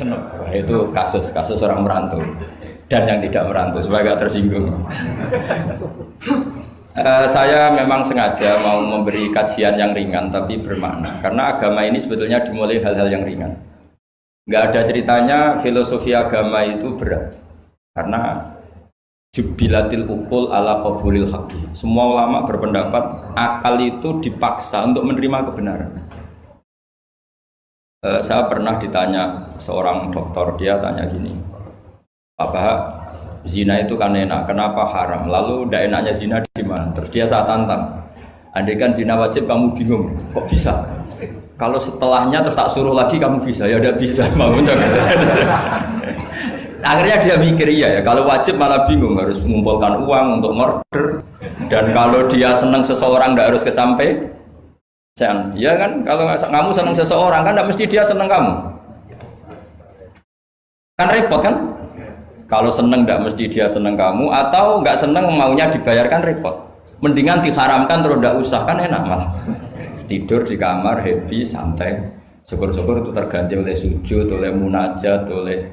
seneng. Wah, itu kasus orang merantau dan yang tidak merantau supaya gak tersinggung. Saya memang sengaja mau memberi kajian yang ringan tapi bermakna karena agama ini sebetulnya dimulai hal-hal yang ringan. Nggak ada ceritanya filosofi agama itu berat karena jubilatil ukul ala qabulil haqqi. Semua ulama berpendapat akal itu dipaksa untuk menerima kebenaran. Saya pernah ditanya seorang dokter, dia tanya gini, apa zina itu kan enak, kenapa haram? Lalu tidak enaknya zina di mana? Terus dia saya tantang, andai kan zina wajib kamu bingung, kok bisa? Kalau setelahnya terus tak suruh lagi kamu bisa, ya udah bisa. Akhirnya dia mikir ya kalau wajib malah bingung, harus mengumpulkan uang untuk murder. Dan kalau dia senang seseorang tidak harus kesampaian, ya kan? Kalau kamu senang seseorang kan tidak mesti dia senang kamu, kan repot kan? Kalau seneng tidak mesti dia seneng kamu, atau nggak seneng maunya dibayarkan repot. Mendingan diharamkan terus tidak usah, kan enak malah. Tidur di kamar happy santai. Syukur-syukur itu terganti oleh sujud, oleh munajat, oleh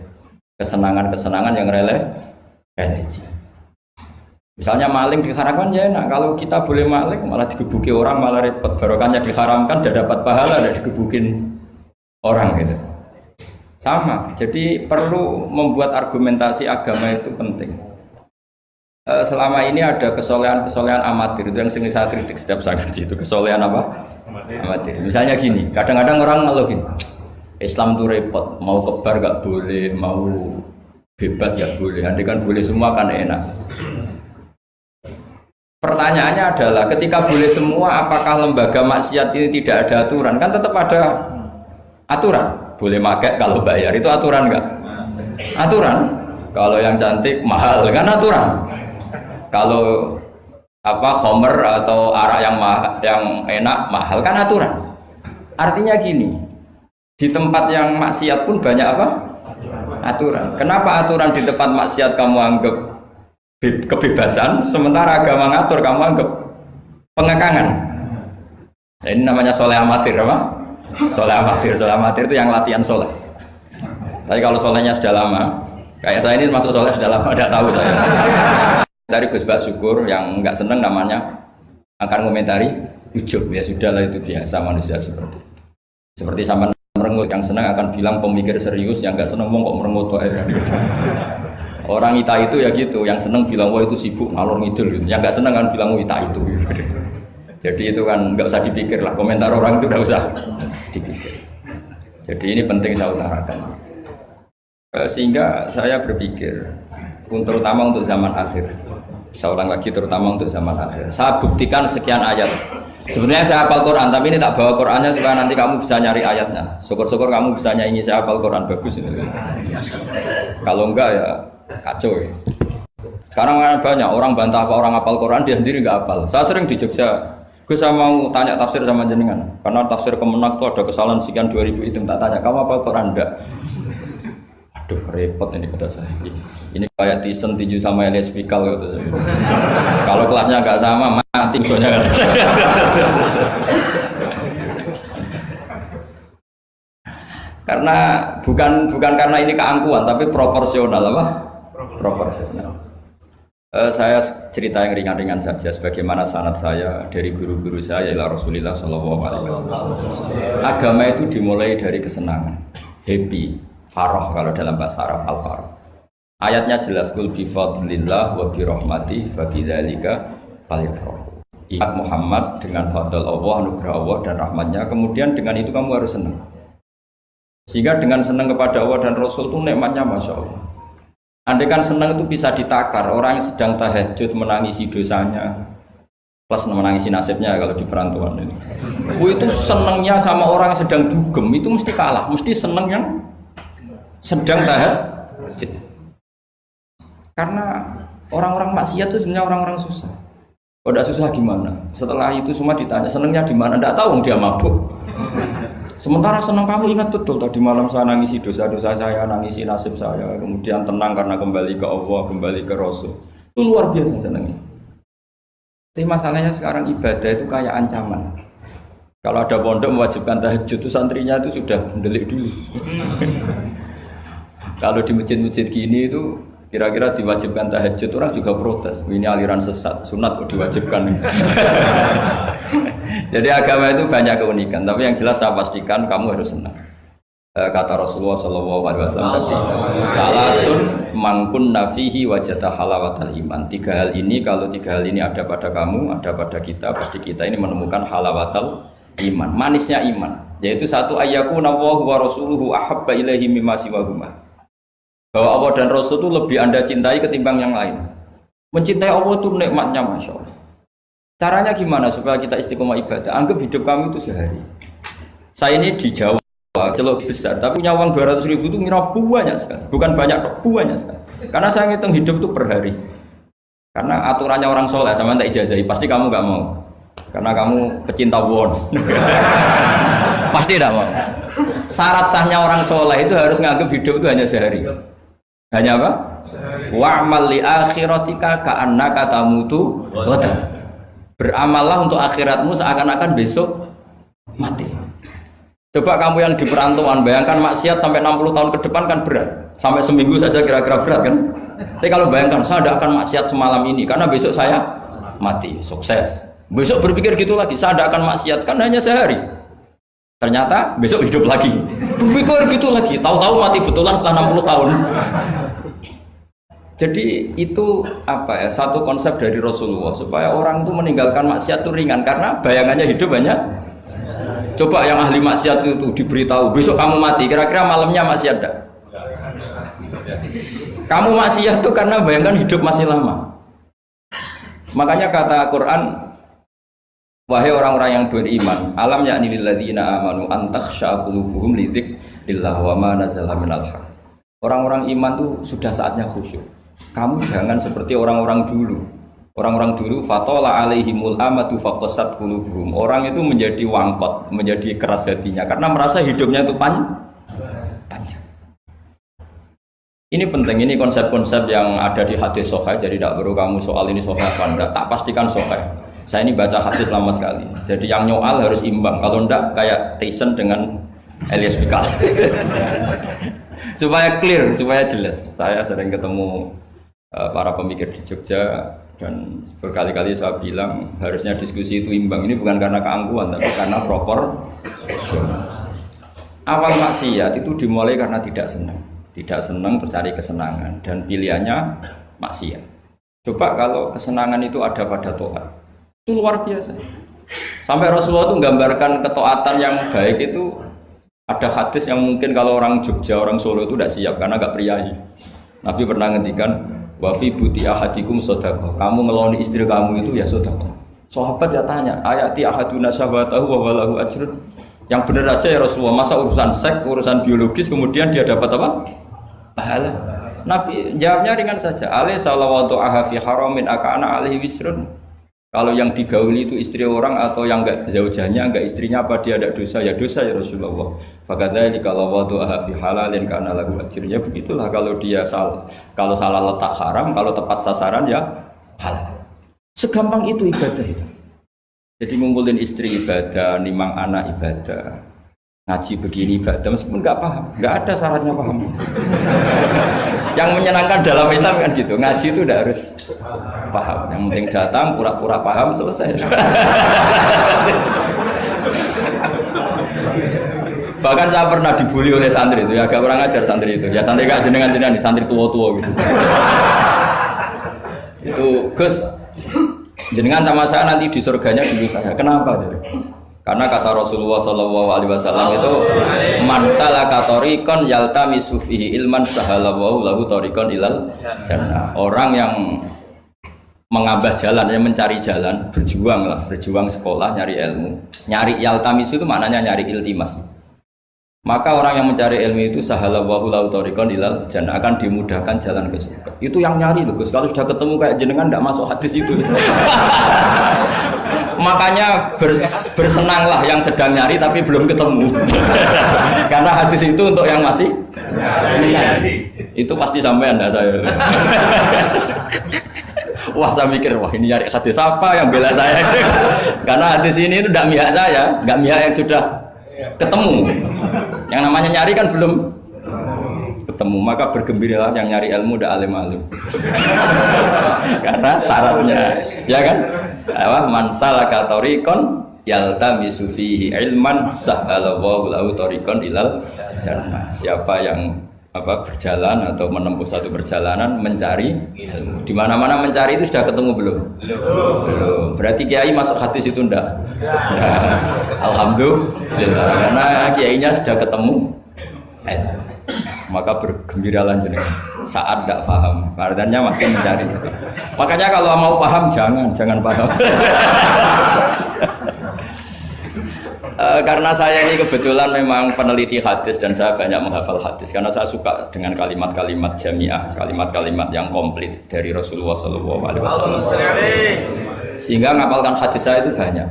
kesenangan-kesenangan yang religi. Misalnya maling diharamkan ya enak. Kalau kita boleh maling malah digebuki orang malah repot. Barokahnya diharamkan tidak dapat pahala, tidak digebukin orang gitu. Sama, jadi perlu membuat argumentasi agama itu penting. Selama ini ada kesolehan amatir, itu yang sering saya kritik setiap saya ngaji itu kesolehan apa? Amatir. Misalnya gini, kadang-kadang orang ngeluhin, Islam itu repot, mau kebar gak boleh, mau bebas gak boleh, andai kan boleh semua kan enak. Pertanyaannya adalah, ketika boleh semua, apakah lembaga maksiat ini tidak ada aturan? Kan tetap ada aturan. Boleh pakai kalau bayar, itu aturan enggak? Aturan. Kalau yang cantik mahal kan aturan. Kalau khamr atau arak yang enak mahal kan aturan. Artinya gini, di tempat yang maksiat pun banyak apa? Aturan. Kenapa aturan di tempat maksiat kamu anggap kebebasan, sementara agama ngatur kamu anggap pengekangan? Nah, ini namanya soleh amatir apa? Soleh amatir itu yang latihan soleh. Tapi kalau solehnya sudah lama, kayak saya ini masuk soleh sudah lama, tidak tahu saya. Dari Gus Bak Syukur yang nggak seneng namanya akan komentari ujub, ya sudahlah itu biasa manusia seperti itu. Seperti sama merengut, yang senang akan bilang pemikir serius, yang nggak seneng kok merengut orang ita itu ya gitu, yang seneng bilang wah itu sibuk ngalor ngidul gitu. Yang nggak seneng kan bilang wah ita itu. Jadi itu kan nggak usah dipikir lah, komentar orang itu nggak usah dipikir. Jadi ini penting saya utarakan. Sehingga saya berpikir, terutama untuk zaman akhir. Saya ulang lagi, terutama untuk zaman akhir. Saya buktikan sekian ayat. Sebenarnya saya hafal Quran, tapi ini tak bawa Qurannya supaya nanti kamu bisa nyari ayatnya. Syukur-syukur kamu bisa nyanyi saya hafal Quran, bagus ini. Kalau enggak ya kacau ya. Sekarang banyak orang bantah apa orang hafal Quran, dia sendiri nggak hafal. Saya sering di Jogja. Saya mau tanya tafsir sama jenengan, karena tafsir Kemenak itu ada kesalahan sekian 2000 itu, tak tanya, kamu apa Quran enggak? Aduh repot ini kata saya. Ini kayak Tyson tinju sama Elias Pikal gitu. Kalau kelasnya enggak sama, mati soalnya kan. Karena bukan karena ini keangkuhan, tapi proporsional apa? Proporsional. Saya cerita yang ringan-ringan saja sebagaimana sanad saya dari guru-guru saya ila Rasulullah sallallahu alaihi wasallam. Agama itu dimulai dari kesenangan, happy, farah kalau dalam bahasa Arab al-farah. Ayatnya jelas kul bi fadlillah wa bi rahmatihi fa bidzalika falyafrahu. Ingat Muhammad dengan fadl Allah, anugerah Allah dan rahmatnya, kemudian dengan itu kamu harus senang. Sehingga dengan senang kepada Allah dan Rasul itu nikmatnya Masya Allah. Andai kan senang itu bisa ditakar, orang yang sedang tahajud menangisi dosanya plus menangisi nasibnya kalau di perantauan itu. Itu senangnya sama orang yang sedang dugem itu mesti kalah, mesti senang yang sedang tahajud. Karena orang-orang maksiat itu sebenarnya orang-orang susah. Kalau tidak susah gimana? Setelah itu semua ditanya senangnya di mana? Tidak tahu dia mabuk. Sementara senang kamu ingat betul tadi malam saya nangisi dosa-dosa saya, nangisi nasib saya, kemudian tenang karena kembali ke Allah, kembali ke Rasul. Itu luar biasa senangnya. Tapi masalahnya sekarang ibadah itu kayak ancaman. Kalau ada pondok mewajibkan tahajud itu santrinya itu sudah mendelik dulu. Kalau di masjid-masjid gini itu kira-kira diwajibkan tahajud, orang juga protes. Ini aliran sesat, sunat kok diwajibkan. Jadi agama itu banyak keunikan, tapi yang jelas saya pastikan kamu harus senang. Kata Rasulullah Shallallahu Alaihi Wasallam tadi, salasun mangkun nafihi wajata halawatal iman. Tiga hal ini, kalau tiga hal ini ada pada kamu, ada pada kita, pasti kita ini menemukan halawatal iman, manisnya iman. Yaitu satu, ayyakuna Allahu wa rasuluhu ahabba ilaihi mimma siwahuma. Bahwa Allah dan Rasul itu lebih Anda cintai ketimbang yang lain. Mencintai Allah itu nikmatnya Masya Allah. Caranya gimana supaya kita istiqomah ibadah? Anggap hidup kamu itu sehari. Saya ini di Jawa, celok besar, tapi punya uang 200.000 itu ngira banyak sekali. Bukan banyak, banyak sekali. Karena saya ngitung hidup itu per hari. Karena aturannya orang soleh, sama tak ijazahi, pasti kamu gak mau. Karena kamu pecinta won. Pasti tidak mau. Syarat sahnya orang soleh itu harus nganggap hidup itu hanya sehari. Hanya apa? Wa'mal li akhiratika ka'annaka tamutu ghadan. Beramallah untuk akhiratmu seakan-akan besok mati. Coba kamu yang di perantauan, bayangkan maksiat sampai 60 tahun ke depan kan berat. Sampai seminggu saja kira-kira berat kan? Tapi kalau bayangkan saya tidak akan maksiat semalam ini karena besok saya mati, sukses. Besok berpikir gitu lagi, saya tidak akan maksiat kan hanya sehari. Ternyata besok hidup lagi. Berpikir gitu lagi, tahu-tahu mati betulan setelah 60 tahun. Jadi itu apa ya, satu konsep dari Rasulullah supaya orang itu meninggalkan maksiat itu ringan karena bayangannya hidup hanya. Coba yang ahli maksiat itu diberitahu besok kamu mati, kira-kira malamnya maksiat enggak? Kamu maksiat itu karena bayangkan hidup masih lama. Makanya kata Quran, wahai orang-orang yang beriman, alam yakni lil ladzina amanu an takhsha qulubuhum li dzikrillah wa ma nazala minal haq. Orang-orang iman itu sudah saatnya khusyuk. Kamu jangan seperti orang-orang dulu. Orang-orang dulu fatola alaihimul amatu faqasat qulubuhum. Orang itu menjadi wangkot, menjadi keras hatinya karena merasa hidupnya itu panjang. Ini penting, ini konsep-konsep yang ada di hadis sahih. Jadi tidak perlu kamu soal ini sahih apa enggak, tak pastikan sahih. Saya ini baca hadis lama sekali. Jadi yang nyoal harus imbang. Kalau enggak kayak Tyson dengan Elias Pikal. Supaya clear, supaya jelas. Saya sering ketemu para pemikir di Jogja dan berkali-kali saya bilang harusnya diskusi itu imbang. Ini bukan karena keangkuhan tapi karena proporsional. Awal maksiat itu dimulai karena tidak senang tercari kesenangan dan pilihannya maksiat. Coba kalau kesenangan itu ada pada taat, itu luar biasa. Sampai Rasulullah itu menggambarkan ketaatan yang baik itu. Ada hadis yang mungkin kalau orang Jogja, orang Solo itu tidak siap karena agak priayi. Nabi pernah ngendikan, wa fi buti ahadikum sodaqah. Kamu ngeloni istri kamu itu ya sodaqah. Sahabat ya tanya, ayati ahaduna syahwatahu wa walahu ajrun. Yang benar aja ya Rasulullah, masa urusan seks, urusan biologis kemudian dia dapat apa? Pahala. Nabi jawabnya ringan saja. Alaihi salawatu aha fi haramin aka'ana alaihi wisrun. Kalau yang digauli itu istri orang atau yang enggak zaujahnya, enggak istrinya, apa dia ada dosa? Ya dosa ya Rasulullah. Fakadzalika lawatuha fi halalin kana lahu ajrnya. Begitulah kalau dia kalau salah letak haram, kalau tepat sasaran ya halal. Segampang itu ibadah itu. Jadi ngumpulin istri ibadah, nimang anak ibadah, ngaji begini ibadah meskipun enggak paham, enggak ada syaratnya paham. Yang menyenangkan dalam Islam kan gitu, ngaji itu udah harus paham. Yang penting datang pura-pura paham selesai. Bahkan saya pernah dibully oleh santri itu, ya agak kurang ajar santri itu. Ya santri gak jenengan-jenengan nih, santri tua-tua gitu. Itu Gus, jenengan sama saya nanti di surganya dulu saya. Kenapa? Karena kata Rasulullah SAW itu man salaka tariqan yaltamisu fihi ilman sahalallahu lahu tariqan ilal jannah. Orang yang mengambah jalan, yang mencari jalan, berjuang sekolah, nyari ilmu. Nyari yaltamisu itu maknanya nyari iltimas. Maka orang yang mencari ilmu itu sahalallahu lahu tariqan ilal jannah, akan dimudahkan jalan ke surga. Itu yang nyari loh Gus. Kalau sudah ketemu kayak jenengan tidak masuk hadis itu. Makanya bersenanglah yang sedang nyari tapi belum ketemu. Karena hadis itu untuk yang masih mencari. Itu pasti sampai Anda saya. Wah saya mikir, wah ini nyari hadis apa yang bela saya. Karena hadis ini itu tidak mihak saya, nggak mihak yang sudah ketemu. Yang namanya nyari kan belum bertemu, maka bergembiralah yang nyari ilmu udah alim-alim. Karena syaratnya, ya kan? Man salaka tariqan yaltamisu fihi ilman sahhalallahu lahu tariqan ilal jannah. Siapa yang berjalan atau menempuh satu perjalanan mencari ilmu. Di mana-mana mencari itu sudah ketemu belum? Belum. Berarti kiai masuk hadis itu enggak? Alhamdulillah. Karena kiainya sudah ketemu ilmu. Maka bergembiralah jenengan saat tidak paham. Artinya masih mencari. Makanya kalau mau paham jangan paham. Karena saya ini kebetulan memang peneliti hadis dan saya banyak menghafal hadis karena saya suka dengan kalimat-kalimat jamiah, kalimat-kalimat yang komplit dari Rasulullah SAW. Sehingga ngapalkan hadis saya itu banyak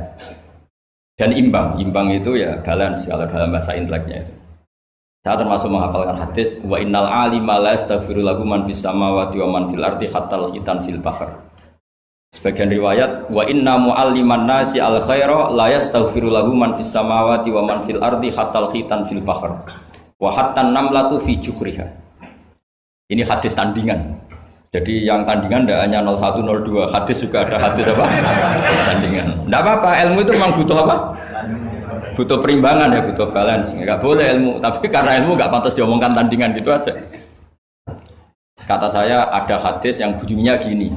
dan imbang itu ya balance kalau dalam bahasa inteleknya itu. Saya termasuk menghafalkan hadis wa innal alima la yastaghfiru lahu man fis samawati wa man fil ardi hatta al-khitan fil bahr. Sebagian riwayat wa inna mu'alliman nasi al khaira la yastaghfiru lahu man fis samawati wa man fil ardi hatta al-khitan fil bahr wa hatta namlatu fi juhriha. Ini hadis tandingan. Jadi yang tandingan tidak hanya 01 02, hadis juga ada hadis apa? Tandingan. Tidak apa-apa, ilmu itu memang butuh apa? Butuh perimbangan ya, butuh balance. Enggak boleh ilmu, tapi karena ilmu enggak pantas diomongkan tandingan gitu aja. Kata saya ada hadis yang bunyinya gini.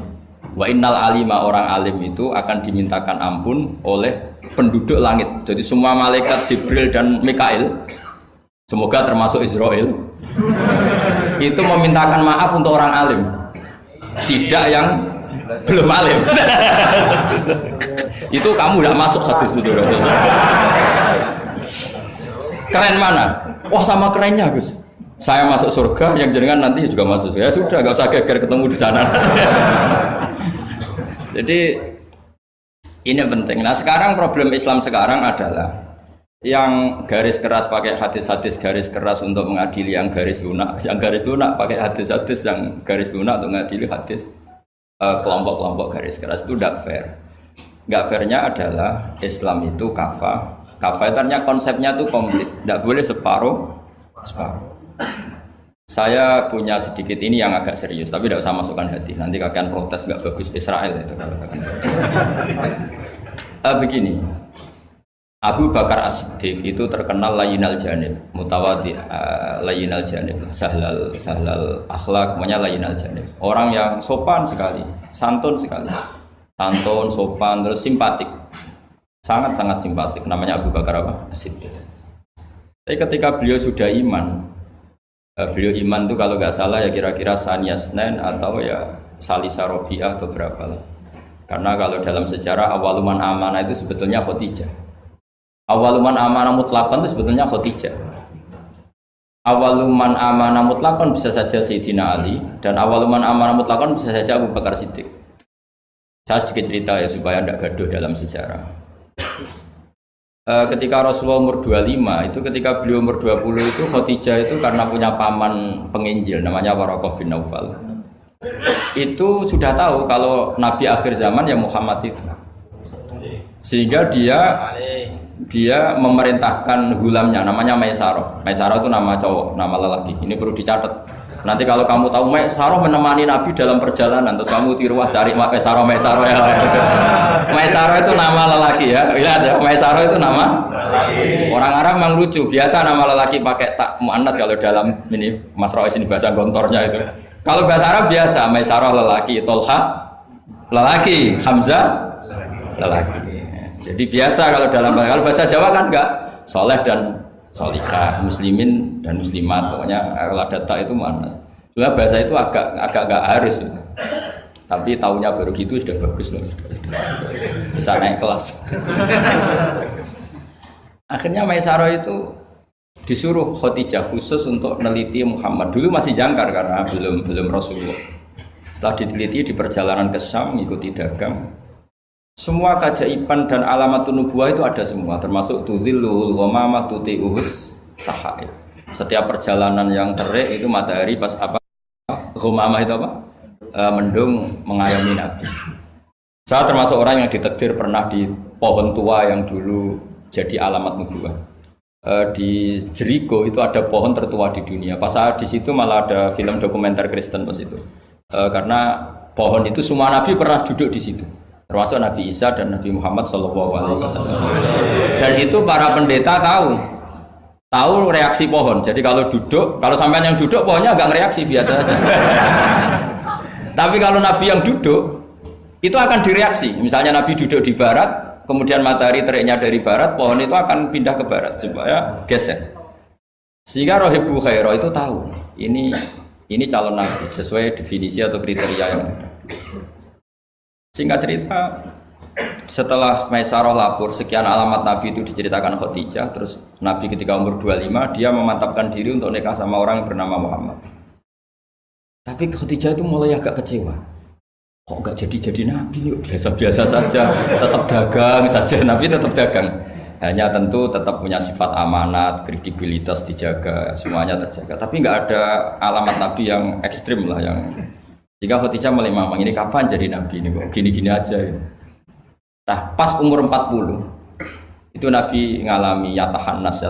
Wa innal alima, orang alim itu akan dimintakan ampun oleh penduduk langit. Jadi semua malaikat Jibril dan Mikail, semoga termasuk Israel, itu memintakan maaf untuk orang alim, tidak yang belum alim. Itu kamu udah masuk hadis itu. Keren mana? Wah sama kerennya Gus. Saya masuk surga, yang jenengan nanti juga masuk. Ya sudah, nggak usah geger ketemu di sana. Jadi ini penting. Nah sekarang problem Islam sekarang adalah yang garis keras pakai hadis-hadis garis keras untuk mengadili yang garis lunak pakai hadis-hadis yang garis lunak untuk mengadili hadis kelompok-kelompok garis keras itu tidak fair. Nggak fairnya adalah Islam itu kafah itu artinya konsepnya itu komplit, tidak boleh separuh. Saya punya sedikit ini yang agak serius, tapi tidak usah masukkan hati. Nanti kalian protes nggak bagus Israel itu. Begini, Abu Bakar As-Siddiq itu terkenal layyinal janib, mutawadi, layyinal janib, sahlal akhlak, namanya layyinal janib. Orang yang sopan sekali, santun sekali, santun, sopan, terus simpatik, sangat simpatik. Namanya Abu Bakar As-Siddiq. Tapi ketika beliau sudah iman. Beliau iman itu kalau nggak salah ya kira-kira Saniyah Snen atau ya Salisa Robi'ah atau berapa lah. Karena kalau dalam sejarah awaluman amanah itu sebetulnya Khadijah. Awaluman amanah mutlakon itu sebetulnya Khadijah. Awaluman amanah mutlakon bisa saja Sayyidina Ali dan awaluman amanah mutlakon bisa saja Abu Bakar Siddiq. Saya sedikit cerita ya supaya tidak gaduh dalam sejarah. Ketika Rasulullah umur 25 itu ketika beliau umur 20 itu Khadijah itu karena punya paman penginjil namanya Waraqah bin Naufal itu sudah tahu kalau Nabi akhir zaman ya Muhammad itu, sehingga dia memerintahkan hulamnya namanya Maisarah itu nama cowok, nama lelaki, ini perlu dicatat. Nanti kalau kamu tahu Maisarah menemani Nabi dalam perjalanan, terus kamu tiruah cari Maisarah ya. Maisarah itu nama lelaki ya. Lihat ya, Maisarah itu nama. Orang Arab memang lucu, biasa nama lelaki pakai tak muannas kalau dalam ini Mas Rois ini bahasa gontornya itu. Kalau bahasa Arab biasa Maisarah lelaki, Tolha lelaki, Hamzah lelaki. Jadi biasa kalau dalam bahasa Jawa kan enggak, soleh dan solihah, muslimin dan muslimat, pokoknya kalau ada tak itu muannas. Sebenarnya bahasa itu agak harus, tapi tahunya baru gitu sudah bagus loh, bisa naik kelas. Akhirnya Maisarah itu disuruh Khadijah khusus untuk meneliti Muhammad. Dulu masih jangkar karena belum Rasulullah. Setelah diteliti di perjalanan ke Syam, mengikuti dagang. Semua keajaiban dan alamat nubuwah itu ada semua, termasuk tuzilluhul ghamamah tuti'uhus sahaib. Setiap perjalanan yang terik itu matahari pas apa? Ghamamah itu apa? Mendung mengayomi Nabi. Saya termasuk orang yang ditakdir pernah di pohon tua yang dulu jadi alamat nubuwah. di Jericho itu ada pohon tertua di dunia. Pas saat di situ malah ada film dokumenter Kristen pas itu. Karena pohon itu semua nabi pernah duduk di situ. Termasuk Nabi Isa dan Nabi Muhammad SAW. Dan itu para pendeta tahu reaksi pohon. Jadi kalau duduk, kalau sampai yang duduk pohonnya agak reaksi biasa aja. Tapi kalau Nabi yang duduk itu akan direaksi. Misalnya Nabi duduk di barat, kemudian matahari teriknya dari barat, pohon itu akan pindah ke barat supaya geser. Sehingga Rohibu Khairo itu tahu ini calon Nabi sesuai definisi atau kriteria yang ada. Singkat cerita, setelah Maisarah lapor sekian alamat Nabi itu diceritakan Khadijah, terus Nabi ketika umur 25 dia memantapkan diri untuk nikah sama orang yang bernama Muhammad. Tapi Khadijah itu mulai agak kecewa. Kok nggak jadi Nabi? Biasa-biasa saja, tetap dagang saja. Nabi tetap dagang. Hanya tentu tetap punya sifat amanat, kredibilitas dijaga, semuanya terjaga. Tapi nggak ada alamat Nabi yang ekstrim lah yang. Jika Khadijah mulai mamang ini kapan jadi Nabi ini kok gini-gini aja ya. Nah pas umur 40 itu Nabi ngalami yatahannas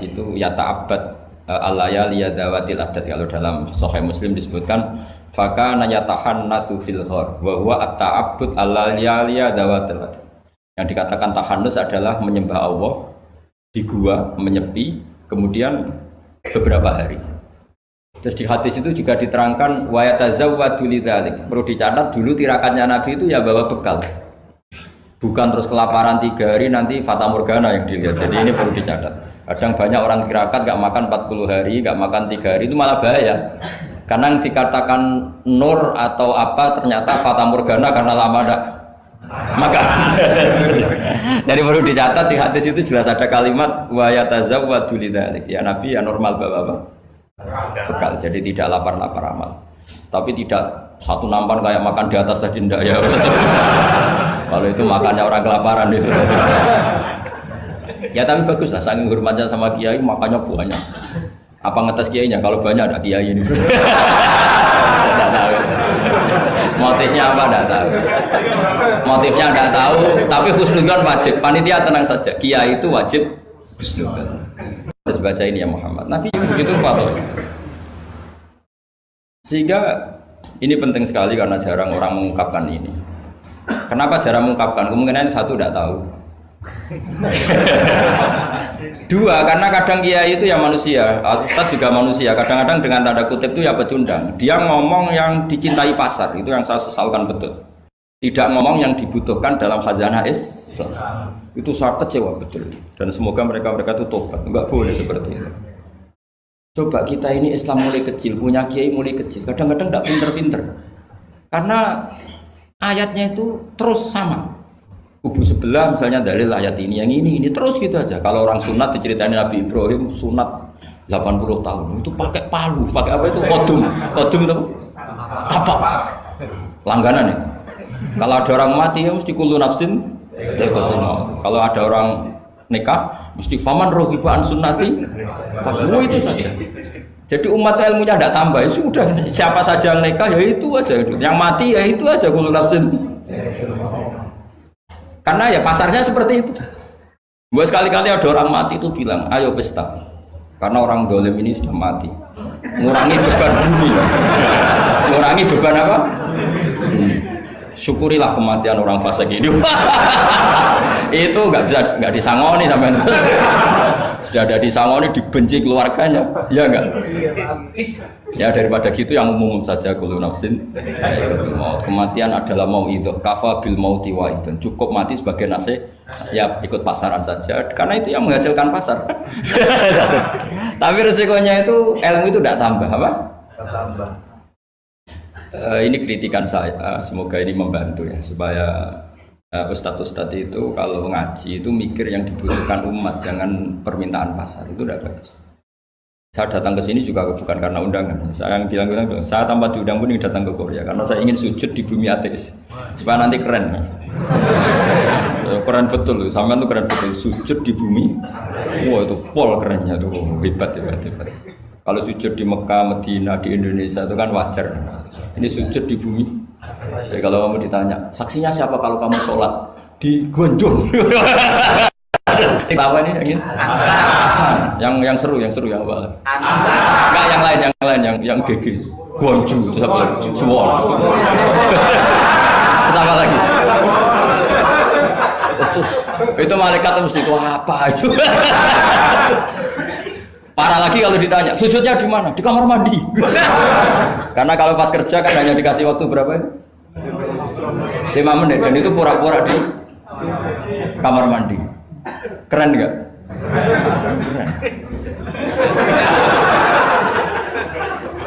itu yata'abbad al-layali yadawatil adat. Kalau dalam Sahih Muslim disebutkan fakana yatahannasu fil ghar wa huwa at-ta'abbud al-layali yadawatil adat. Yang dikatakan tahannus adalah menyembah Allah di gua, menyepi, kemudian beberapa hari. Terus di hadis itu juga diterangkan wa yatazawwadu lidzalik. Perlu dicatat dulu tirakannya Nabi itu ya bawa bekal. Bukan terus kelaparan 3 hari nanti fata morgana yang dilihat. Jadi ini perlu dicatat. Kadang banyak orang tirakat gak makan 40 hari, gak makan 3 hari itu malah bahaya. Karena yang dikatakan nur atau apa ternyata fata morgana karena lama gak makan. Jadi perlu dicatat di hadis itu jelas ada kalimat wa yatazawwadu lidzalik. Ya Nabi ya normal bapak-bapak. Bekal, jadi tidak lapar-lapar amal. Tapi tidak satu nampan kayak makan di atas tadi ndak ya. Kalau itu makannya orang kelaparan itu. Ya tapi bagus lah, saking hormatnya sama kiai makannya banyak. Apa ngetes kiainya? Kalau banyak ada kiai ini. Tidak tahu. Motifnya apa tidak tahu. Motifnya tidak tahu, tapi husnudzon wajib. Panitia tenang saja, kiai itu wajib husnudzon. Harus baca ini ya Muhammad. Nabi begitu fatwa. Sehingga ini penting sekali karena jarang orang mengungkapkan ini. Kenapa jarang mengungkapkan? Kemungkinan satu tidak tahu. Dua, karena kadang kiai itu ya manusia, Ustadz juga manusia. Kadang-kadang dengan tanda kutip itu ya pecundang. Dia ngomong yang dicintai pasar, itu yang saya sesalkan betul. Tidak ngomong yang dibutuhkan dalam khazanah Islam. Itu saya kecewa betul. Dan semoga mereka itu tobat. Enggak boleh seperti itu. Coba kita ini Islam mulai kecil, punya kiai mulai kecil. Kadang-kadang tidak pinter-pinter. Karena ayatnya itu terus sama. Kubu sebelah misalnya dalil ayat ini, yang ini terus gitu aja. Kalau orang sunat diceritain Nabi Ibrahim sunat 80 tahun. Itu pakai palu, pakai apa itu? Kodum itu tapak. Langganan ya. Kalau ada orang mati ya mesti kullu nafsin dha'iqatul maut. Kalau ada orang nikah mesti faman rohiba an sunnati fakmu itu saja. Jadi umat ilmunya tidak tambah, ya sudah siapa saja yang nikah ya itu aja, yang mati ya itu aja kullu nafsin. Karena ya pasarnya seperti itu. Buat sekali-kali ada orang mati itu bilang ayo pesta, karena orang dolim ini sudah mati, ngurangi beban bumi, ngurangi beban apa? Syukurilah kematian orang fasik ini. Itu nggak disangoni sampai sudah ada disangoni dibenci keluarganya, ya enggak? Ya daripada gitu yang umum saja kullu nafsin dha'iqatul maut. Kematian adalah mau'idhah, kafa bil mauti wa'idun. Cukup mati sebagai nasihat, ya ikut pasaran saja karena itu yang menghasilkan pasar. Tapi resikonya itu ilmu itu tidak tambah apa? Tambah. Ini kritikan saya, semoga ini membantu ya supaya ustadz-ustadz itu kalau ngaji itu mikir yang dibutuhkan umat, jangan permintaan pasar, itu tidak bagus. Saya datang ke sini juga bukan karena undangan. Saya yang bilang saya tanpa diundang pun datang ke Korea karena saya ingin sujud di bumi ateis supaya nanti keren. Keren betul, sampean tuh keren betul sujud di bumi. Wah itu pol kerennya tuh hebat. Kalau sujud di Mekah, Medina, di Indonesia itu kan wajar. Ini sujud di bumi. Jadi kalau kamu ditanya, saksinya siapa kalau kamu sholat? Di Gonjong. Tawa ini yang ini. Asan. Yang seru yang apa? Asan. Enggak yang lain yang gigi. Guangju itu apa? Suwon. Sama lagi. Itu malaikat mesti itu apa itu? Parah lagi kalau ditanya, sujudnya di mana? Di kamar mandi. Karena kalau pas kerja kan hanya dikasih waktu berapa ini? 5 menit dan itu pura-pura di kamar mandi. Keren nggak? Keren.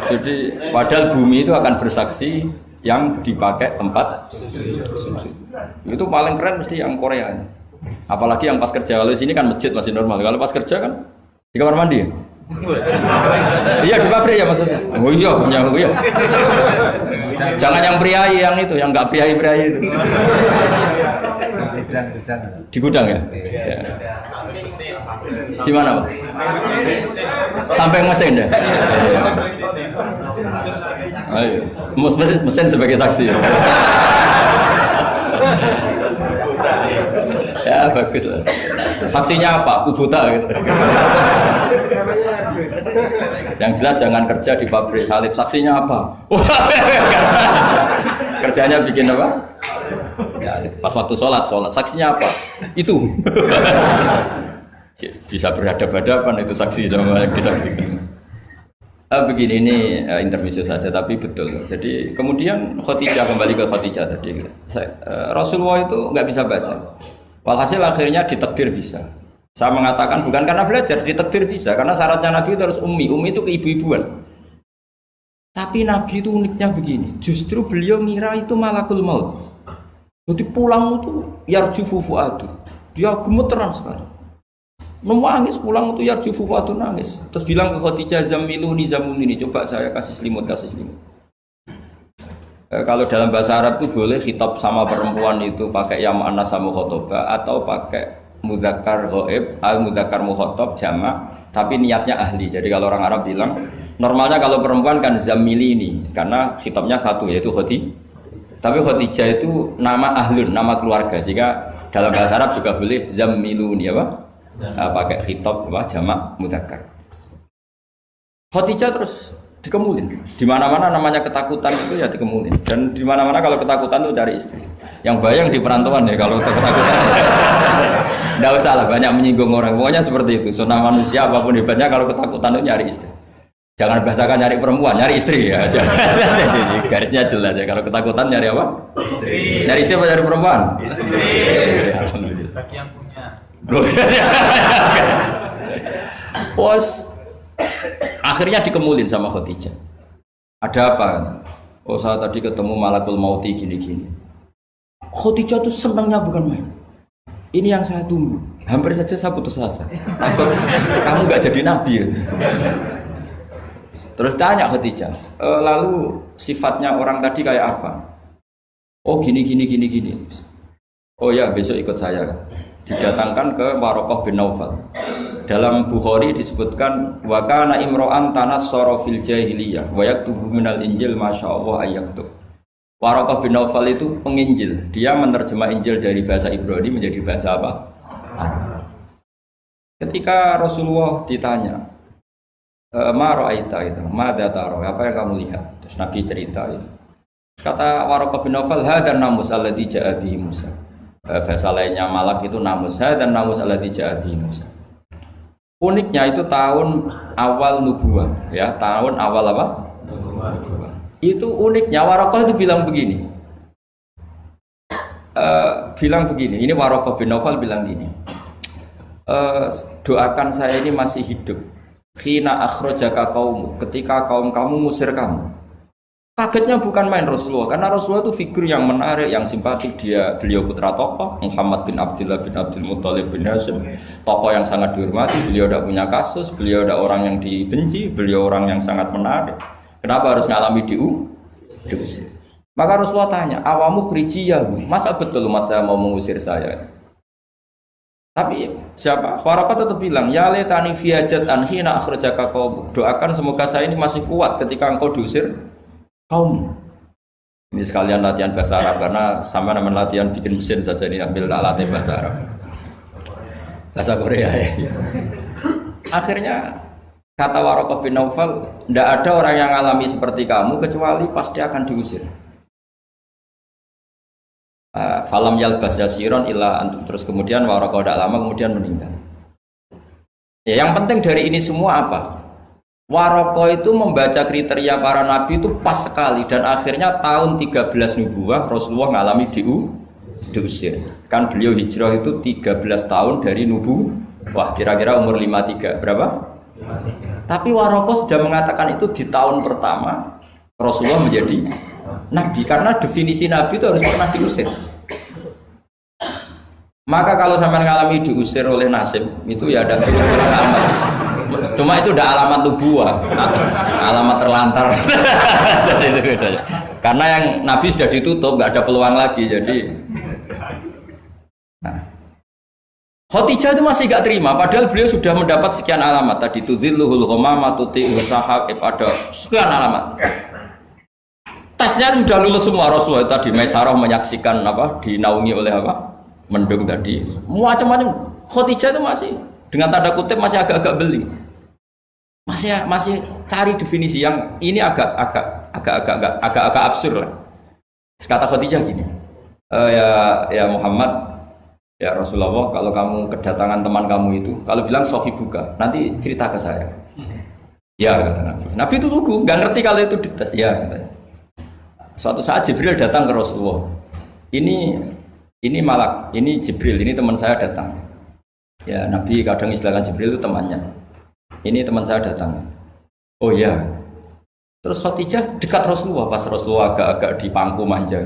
Jadi padahal bumi itu akan bersaksi yang dipakai tempat sujud. Itu paling keren mesti yang Korea. Apalagi yang pas kerja. Kalau di sini kan masjid masih normal. Kalau pas kerja kan di kamar mandi. Iya di pabrik ya maksudnya. Oh iya punya iya. Jangan yang priai yang itu, yang nggak priai itu. Di gudang ya. Ya. Di mana Pak? Sampai mesin ya. Ayo, mesin sebagai saksi. Ya bagus lah. Saksinya apa? Kubuta gitu. Yang jelas jangan kerja di pabrik salib. Saksinya apa? Kerjanya bikin apa? Ya, pas waktu sholat. Saksinya apa? Itu. Bisa berhadapan-hadapan itu saksi sama yang disaksikan. Begini ini intermezzo saja tapi betul. Jadi kemudian Khadijah kembali ke Khadijah tadi. Rasulullah itu nggak bisa baca. Walhasil akhirnya ditakdir bisa. Saya mengatakan bukan karena belajar, ditakdir bisa. Karena syaratnya Nabi itu harus ummi. Ummi itu keibu-ibuan. Tapi Nabi itu uniknya begini. Justru beliau ngira itu malakul maut. Jadi pulang itu yarjufu fuadu. Dia gemeteran sekali. Nangis pulang itu yarjufu fuadu nangis. Terus bilang ke Khadijah zamiluni zamulini. Coba saya kasih selimut. Kalau dalam bahasa Arab itu boleh khitab sama perempuan itu pakai ya mu'annas sama khotoba atau pakai mudzakkar ghaib al mudzakkar mukhatab jamak tapi niatnya ahli. Jadi kalau orang Arab bilang normalnya kalau perempuan kan zamilini karena khitabnya satu yaitu Khadijah. Tapi Khadijah itu nama ahlun, nama keluarga. Sehingga dalam bahasa Arab juga boleh zamiluni apa? Pakai khitab apa jamak mudzakkar. Khadijah terus dikemulin. Di mana-mana namanya ketakutan itu ya dikemulin. Dan di mana-mana kalau ketakutan itu cari istri. Yang bayang di perantauan ya kalau ketakutan. Enggak usah lah banyak menyinggung orang. Pokoknya seperti itu. Sunnah manusia apapun hebatnya kalau ketakutan itu nyari istri. Jangan bahasakan nyari perempuan, nyari istri ya. Jadi garisnya jelas ya. Kalau ketakutan nyari apa? Istri. Nyari istri apa nyari perempuan? Istri. Alhamdulillah. Bagi yang punya. Bos. Akhirnya dikemulin sama Khadijah. Ada apa? Oh saya tadi ketemu malakul mauti gini-gini. Khadijah tuh senangnya bukan main. Ini yang saya tunggu. Hampir saja saya putus asa. Takut kamu nggak jadi nabi. Ya? Terus tanya Khadijah, lalu sifatnya orang tadi kayak apa? Oh gini. Oh ya besok ikut saya. Didatangkan ke Waraqah bin Naufal. Dalam Bukhari disebutkan wa kana imro'an tanassara fil jahiliyah wa yaktubu minal injil masyaallah ayaktub. Waraqah bin Naufal itu penginjil. Dia menerjemah Injil dari bahasa Ibrani menjadi bahasa apa? Arab. Ketika Rasulullah ditanya, "Ma ra'aita itu? Madza tara? Apa yang kamu lihat?" Terus Nabi cerita itu. Kata Waraqah bin Naufal, "Hadan namus alladzi ja'a bihi Musa." Bahasa lainnya malak itu namus. Hadan namus alladzi ja'a bihi Musa. Uniknya itu tahun awal nubuwah, ya tahun awal apa? Nubuwah. Itu uniknya Waraqah itu bilang begini. Ini Waraqah bin Naufal bilang gini. Doakan saya ini masih hidup. Khina akhrajaka qaum, ketika kaum kamu ngusir kamu. Kagetnya bukan main Rasulullah, karena Rasulullah itu figur yang menarik, yang simpatik. Beliau putra tokoh, Muhammad bin Abdullah bin Abdul Muttalib bin Hashim, tokoh yang sangat dihormati. Beliau tidak punya kasus, beliau tidak orang yang dibenci, beliau orang yang sangat menarik. Kenapa harus ngalami diusir? Maka Rasulullah tanya, awamu khrijiyahu, masa betul umat saya mau mengusir saya? Tapi siapa? Waraqah tetap bilang, ya letani fiyajat anhina akhrajaka qaum. Doakan semoga saya ini masih kuat ketika engkau diusir kaum. Ini sekalian latihan bahasa Arab karena sama nama latihan bikin mesin saja ini ambil alatnya bahasa Arab. bahasa Korea ya. Akhirnya kata Waraqah bin Naufal, tidak ada orang yang alami seperti kamu kecuali pasti akan diusir. Falam yalbas yasiron illa antum, terus kemudian Waraqah tidak lama kemudian meninggal. Ya, yang penting dari ini semua apa? Waraqah itu membaca kriteria para nabi itu pas sekali dan akhirnya tahun 13 nubuwah Rasulullah ngalami diusir. Kan beliau hijrah itu 13 tahun dari nubuwah, kira-kira umur 53 berapa? 53. Tapi Waraqah sudah mengatakan itu di tahun pertama Rasulullah menjadi nabi, karena definisi nabi itu harus pernah diusir. Maka kalau sampai mengalami diusir oleh nasib itu ya ada alamat. Cuma itu udah alamat nubuwah, alamat terlantar. Jadi itu bedanya. Karena yang nabi sudah ditutup, nggak ada peluang lagi. Jadi Khadijah itu masih gak terima, padahal beliau sudah mendapat sekian alamat. Tadi tudzilluhul ghamamah tuti'uhu sahab, ada sekian alamat. Tesnya sudah lulus semua. Rasulullah tadi Maisarah menyaksikan apa, dinaungi oleh apa, mendung tadi, macam-macam. Khadijah itu masih dengan tanda kutip masih agak-agak beli, masih cari definisi yang ini agak absurd lah. Kata Khadijah gini, ya Muhammad, ya Rasulullah, kalau kamu kedatangan teman kamu itu, kalau bilang sohibuka, nanti cerita ke saya. Ya kata Nabi. Nabi itu lugu, nggak ngerti kalau itu dites. Ya katanya. Suatu saat Jibril datang ke Rasulullah. Ini malak, ini Jibril, ini teman saya datang. Ya Nabi kadang istilahkan Jibril itu temannya. Ini teman saya datang. Oh ya. Terus Khadijah dekat Rasulullah, pas Rasulullah agak-agak dipangku manja.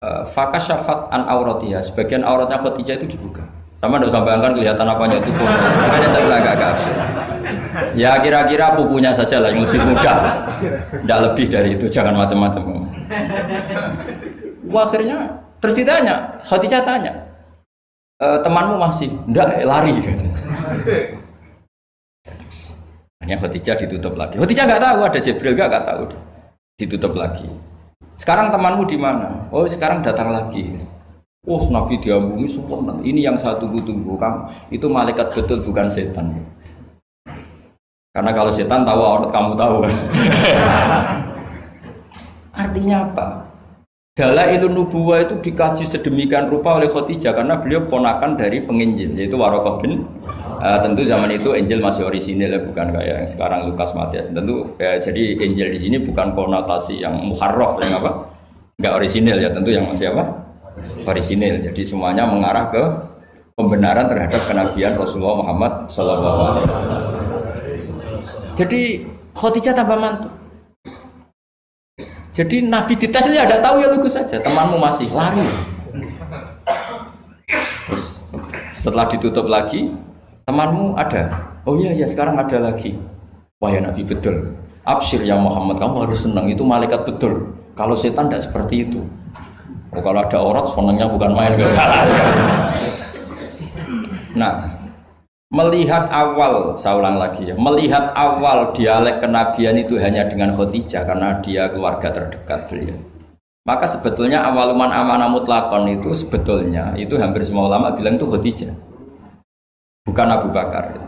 Fakasyafat an auratiha, sebagian auratnya Khadijah itu dibuka. Sama enggak usah bayangkan kelihatan apanya itu pun. Makanya saya bilang agak absurd. Ya kira-kira pupunya saja lah yang lebih mudah. Tidak lebih dari itu, jangan macam-macam. Wah, akhirnya terus ditanya, Khadijah tanya, temanmu masih? Enggak, lari. Hanya Khadijah ditutup lagi. Khadijah nggak tahu ada Jibril, nggak tahu. Ditutup lagi. Sekarang temanmu di mana? Oh sekarang datang lagi. Oh Nabi diambungi sempurna. Ini yang saya tunggu-tunggu. Kamu itu malaikat betul, bukan setan. Karena kalau setan tahu aurat kamu tahu kan. Artinya apa? Dalailun nubuwah itu dikaji sedemikian rupa oleh Khadijah karena beliau ponakan dari penginjil yaitu Waraqah bin. Tentu zaman itu Injil masih orisinil ya, bukan kayak yang sekarang Lukas Matius. Tentu jadi Injil di sini bukan konotasi yang muharraf yang apa? Enggak orisinil ya, tentu yang masih apa? Orisinil. Jadi semuanya mengarah ke pembenaran terhadap kenabian Rasulullah Muhammad SAW. Jadi Khadijah tambah mantu. Jadi Nabi dites saja tidak tahu ya lugu saja. Temanmu masih lari. Terus setelah ditutup lagi, temanmu ada. Oh iya ya sekarang ada lagi. Wah ya Nabi betul. Absyir ya Muhammad, kamu harus senang, itu malaikat betul. Kalau setan tidak seperti itu. Oh, kalau ada aurat senangnya bukan main. Nah, melihat awal, saya ulang lagi ya, melihat awal dialek kenabian itu hanya dengan Khadijah karena dia keluarga terdekat beliau. Maka sebetulnya awaluman amanah mutlakon itu sebetulnya itu hampir semua ulama bilang itu Khadijah, bukan Abu Bakar.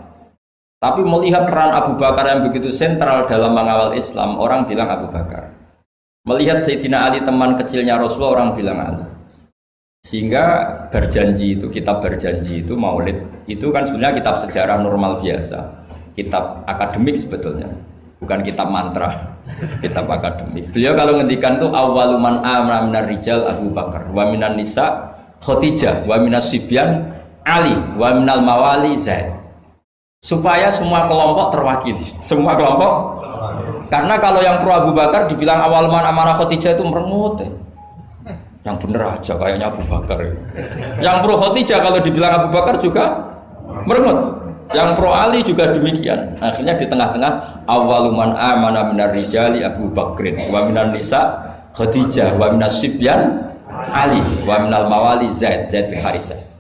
Tapi melihat peran Abu Bakar yang begitu sentral dalam mengawal Islam, orang bilang Abu Bakar. Melihat Sayyidina Ali teman kecilnya Rasulullah, orang bilang Ali. Sehingga berjanji itu, kitab berjanji itu, maulid itu kan sebenarnya kitab sejarah normal biasa, kitab akademik sebetulnya, bukan kitab mantra, kitab akademik. Beliau kalau ngendikan tuh awaluman amana minar rijal Abu Bakar, wa minan nisa Khadijah, wa minas sibyan Ali, wa minal mawali Zaid. Supaya semua kelompok terwakili, semua kelompok. Karena kalau yang pro Abu Bakar dibilang awaluman amanah Khadijah itu merengut. Yang bener aja kayaknya Abu Bakar. Yang pro Khadijah kalau dibilang Abu Bakar juga merengut. Yang pro Ali juga demikian. Akhirnya di tengah-tengah awaluman amana minar rijali Abu Bakrin, wa minan nisa Khadijah, wa minas sibyan Ali, wa minal mawali Zaid bin Harisah.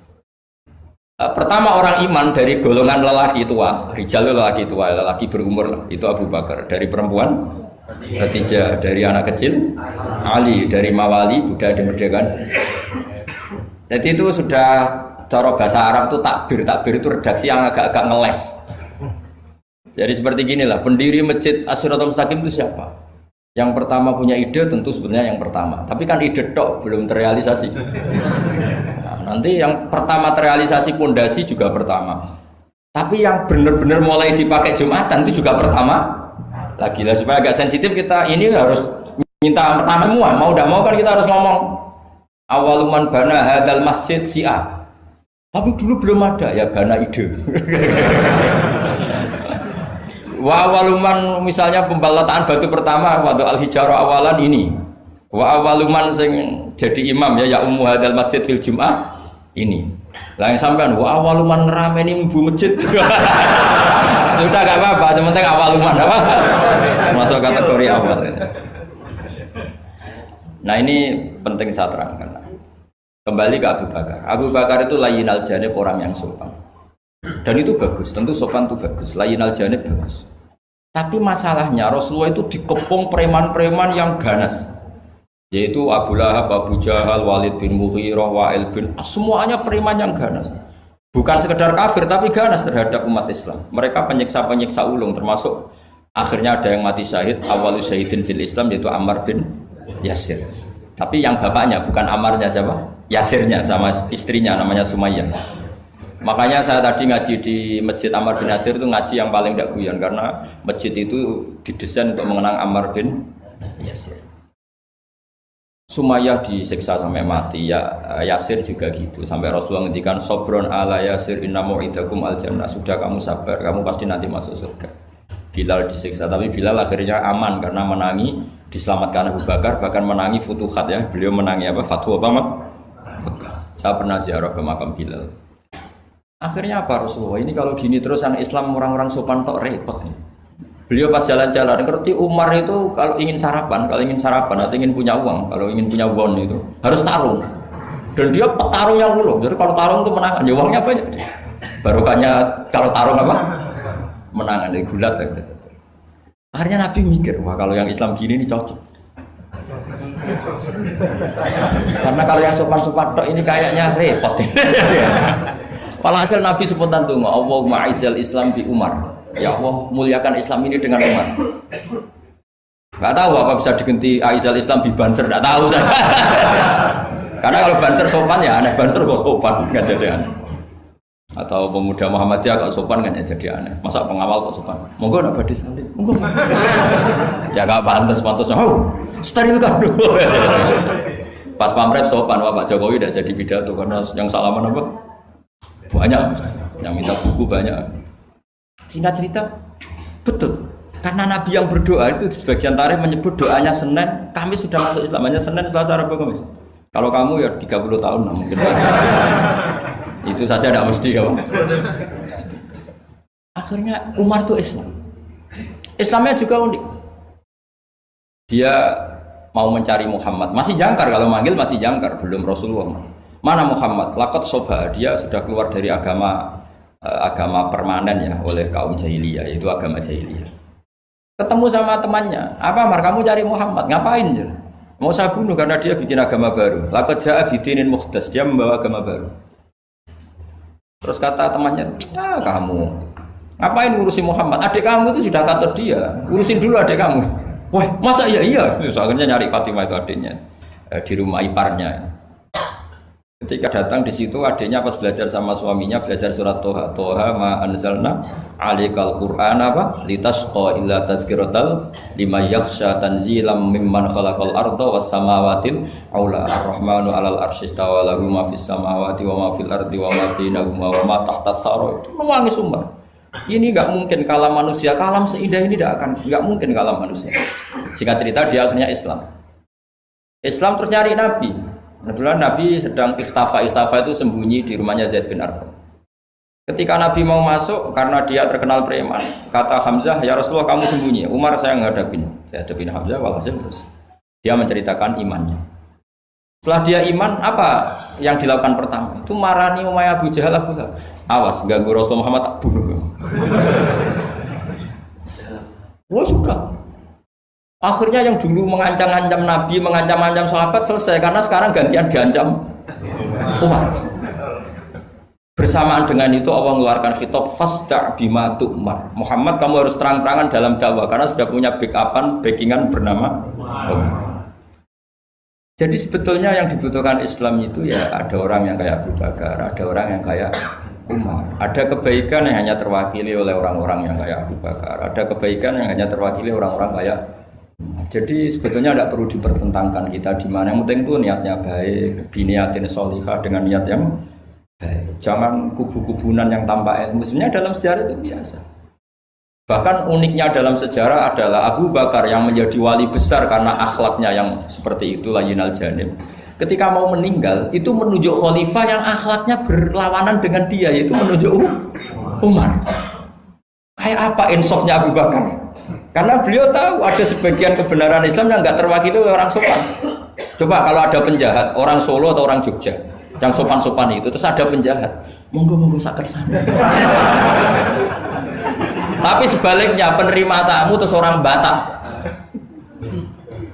Pertama orang iman dari golongan lelaki tua, rijal lelaki tua, lelaki berumur itu Abu Bakar. Dari perempuan Khadijah, dari anak kecil Ali, dari mawali budaya dimerdekakan. Jadi itu sudah cara bahasa Arab itu takbir itu redaksi yang agak-agak ngeles. Jadi seperti ginilah, pendiri masjid As-Siratal Mustaqim itu siapa? Yang pertama punya ide tentu sebenarnya yang pertama, tapi kan ide tok belum terrealisasi. Nah, nanti yang pertama terrealisasi pondasi juga pertama, tapi yang benar-benar mulai dipakai Jumatan itu juga pertama. Lagi lah supaya agak sensitif kita ini harus minta pertama semua, mau tidak mau kan kita harus ngomong awaluman bana hadal masjid si'a. Tapi dulu belum ada ya bana ide. Wa awaluman misalnya pembalataan batu pertama waktu al-hijarah awalan ini. Wa awaluman sing jadi imam ya ummu hadal masjid fil jum'ah ini. Lah yang sampean wa awaluman ngerameni mbu masjid. Sudah enggak apa-apa, cuma penting awaluman apa? Masuk kategori awal. Nah, ini penting saya terangkan. Kembali ke Abu Bakar. Abu Bakar itu layyinal janib, orang yang sopan. Dan itu bagus, tentu sopan itu bagus. Layyinal janib bagus. Tapi masalahnya Rasulullah itu dikepung preman-preman yang ganas. Yaitu Abu Lahab, Abu Jahal, Walid bin Mughirah, Wa'il bin semuanya preman yang ganas. Bukan sekedar kafir tapi ganas terhadap umat Islam. Mereka penyiksa-penyiksa ulung, termasuk akhirnya ada yang mati syahid, awalu syahidin fil Islam, yaitu Ammar bin Yasir. Tapi yang bapaknya bukan Ammarnya, siapa? Yasirnya sama istrinya namanya Sumayyah. Makanya saya tadi ngaji di Masjid Ammar bin Yasir itu ngaji yang paling tidak guyon, karena masjid itu didesain untuk mengenang Ammar bin Yasir. Sumayyah disiksa sampai mati, ya Yasir juga gitu. Sampai Rasulullah ngendikan sobron ala Yasir inna mu'idakum al jannah. Sudah kamu sabar, kamu pasti nanti masuk surga. Bilal disiksa, tapi Bilal akhirnya aman karena menangi, diselamatkan Abu Bakar, bahkan menangi futuhat ya. Beliau menangi apa? Fatwa apa? Saya pernah ziarah ke makam Bilal. Akhirnya apa Rasulullah? Ini kalau gini terus anak Islam orang-orang sopan tok repot. Beliau pas jalan-jalan ngerti Umar itu kalau ingin sarapan atau ingin punya uang, kalau ingin punya won itu harus tarung. Dan dia petarung yang ulung. Jadi kalau tarung itu menang, ya uangnya banyak. Barokahnya kalau tarung apa? Menangan dari gulat. Akhirnya Nabi mikir, wah kalau yang Islam gini ini cocok. Karena kalau yang sopan-sopan tok ini kayaknya repot. Walhasil Nabi spontan donga, Allahumma a'izzal Islam bi Umar. Ya Allah, muliakan Islam ini dengan Umar. Gak tahu apa bisa diganti a'izzal Islam bi Banser, gak tahu saya. Karena kalau Banser sopan ya aneh, Banser kok sopan, gak jadi aneh. Atau pemuda Muhammadiyah kok sopan kan ya jadi aneh. Masa pengawal kok sopan? Monggo nak badhe santai. Monggo. Ya gak pantas-pantas. Oh, steril kan. Pas pamret sopan, wah Pak Jokowi tidak jadi pidato karena yang salaman apa? Banyak, yang minta buku banyak. Singkat cerita, betul. Karena Nabi yang berdoa itu di sebagian tarikh menyebut doanya Senin, Kamis sudah masuk Islam, hanya Senin, Selasa, Rabu, Kamis. Kalau kamu ya 30 tahun nah mungkin. Itu saja tidak mesti kamu. Akhirnya Umar itu Islam. Islamnya juga unik. Dia mau mencari Muhammad, masih jangkar kalau manggil masih jangkar, belum Rasulullah. Mana Muhammad? Laqad soba, dia sudah keluar dari agama permanen ya oleh kaum jahiliyah, yaitu agama jahiliyah. Ketemu sama temannya, apa Mar kamu cari Muhammad? Ngapain? Mau saya bunuh karena dia bikin agama baru. Laqad ja'a bidinin mukhdas, dia membawa agama baru. Terus kata temannya, kamu ngapain ngurusin Muhammad? Adik kamu itu sudah kata dia, urusin dulu adik kamu. Wah, masa iya? Terus akhirnya nyari Fatimah itu adiknya di rumah iparnya. Ketika datang di situ adiknya pas belajar sama suaminya belajar surat Toha ma anzalna alikal Qur'an apa litasqa illa tazkiratal liman yakhsha tanzilam mimman khalaqal arda was samawatil aula ar-rahmanu 'alal arsy istawa lahu ma fis samawati wa ma fil ardi wa ma bainahuma wa ma tahtas sara. Menangis Umar. Ini enggak mungkin kalam manusia, kalam seindah ini enggak mungkin kalam manusia. Singkat cerita dia akhirnya Islam terus nyari Nabi. Kebetulan Nabi sedang ikhtafa itu sembunyi di rumahnya Zaid bin Arqam. Ketika Nabi mau masuk, karena dia terkenal preman, kata Hamzah, ya Rasulullah kamu sembunyi, Umar saya ngadapin. Saya hadapin Hamzah, walhasil terus. Dia menceritakan imannya. Setelah dia iman, apa yang dilakukan pertama? Itu marani Umayyah Abu Jahal Abu Lahab. Awas, ganggu Rasulullah Muhammad tak bunuh. Wah sudah. Akhirnya yang dulu mengancam-ancam Nabi, mengancam-ancam sahabat selesai karena sekarang gantian diancam Umar. Bersamaan dengan itu Allah mengeluarkan khitab fasda' bima tu'mar. Muhammad kamu harus terang-terangan dalam dakwah karena sudah punya backingan bernama Umar. Jadi sebetulnya yang dibutuhkan Islam itu ya ada orang yang kayak Abu Bakar, ada orang yang kayak Umar. Ada kebaikan yang hanya terwakili oleh orang-orang yang kayak Abu Bakar, ada kebaikan yang hanya terwakili orang-orang kayak Umar. Jadi sebetulnya tidak perlu dipertentangkan kita di mana, yang penting itu niatnya baik, biniatin sholihah dengan niat yang baik. Jangan kubu-kubunan yang tanpa ilmu. Sebenarnya dalam sejarah itu biasa. Bahkan uniknya dalam sejarah adalah Abu Bakar yang menjadi wali besar karena akhlaknya yang seperti itu, layyinal janib. Ketika mau meninggal, itu menunjuk khalifah yang akhlaknya berlawanan dengan dia, yaitu menunjuk Umar. Kayak apa insafnya Abu Bakar? Karena beliau tahu ada sebagian kebenaran Islam yang nggak terwakili oleh orang sopan. Coba kalau ada penjahat, orang Solo atau orang Jogja, yang sopan-sopan itu, terus ada penjahat, monggo sak kersane. Tapi sebaliknya penerima tamu terus orang Batak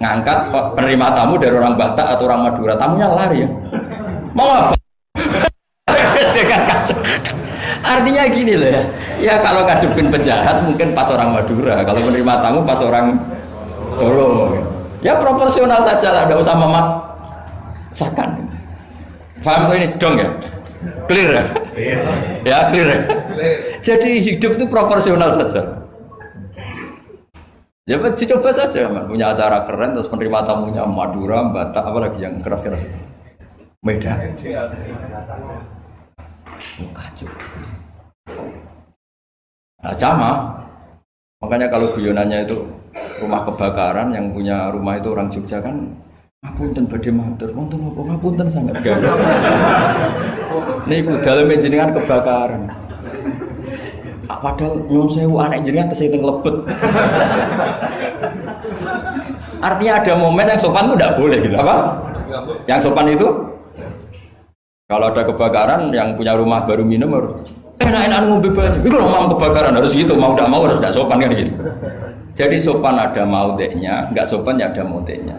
ngangkat penerima tamu dari orang Batak atau orang Madura, tamunya lari ya. Mau apa? Artinya gini loh ya. Ya kalau ngadepin penjahat mungkin pas orang Madura, kalau penerima tamu pas orang Solo. Ya proporsional saja lah, tidak usah memaksakan. Paham tuh ini dong ya? Clear ya? Ya clear ya? Jadi hidup itu proporsional saja. Ya coba saja, man. Punya acara keren terus penerima tamunya Madura, Batak, apalagi yang keras-keras. Medan. Kacau. Nah, sama. Makanya kalau guyonannya itu rumah kebakaran, yang punya rumah itu orang Jogja kan, ngapunten badhe matur, wonten apa ngapunten sangat gawe. Niku daleme jenengan kebakaran. Padahal nyuwun sewu anak jenengan tesih teng lebet. Artinya ada momen yang sopan itu tidak boleh gitu, apa? Yang sopan itu kalau ada kebakaran yang punya rumah baru minum harus enak-enak ngombe banyu. Itu kalau mau kebakaran harus gitu, mau tidak mau harus tidak sopan kan gitu. Jadi sopan ada maudeknya, enggak sopan ya ada maudeknya.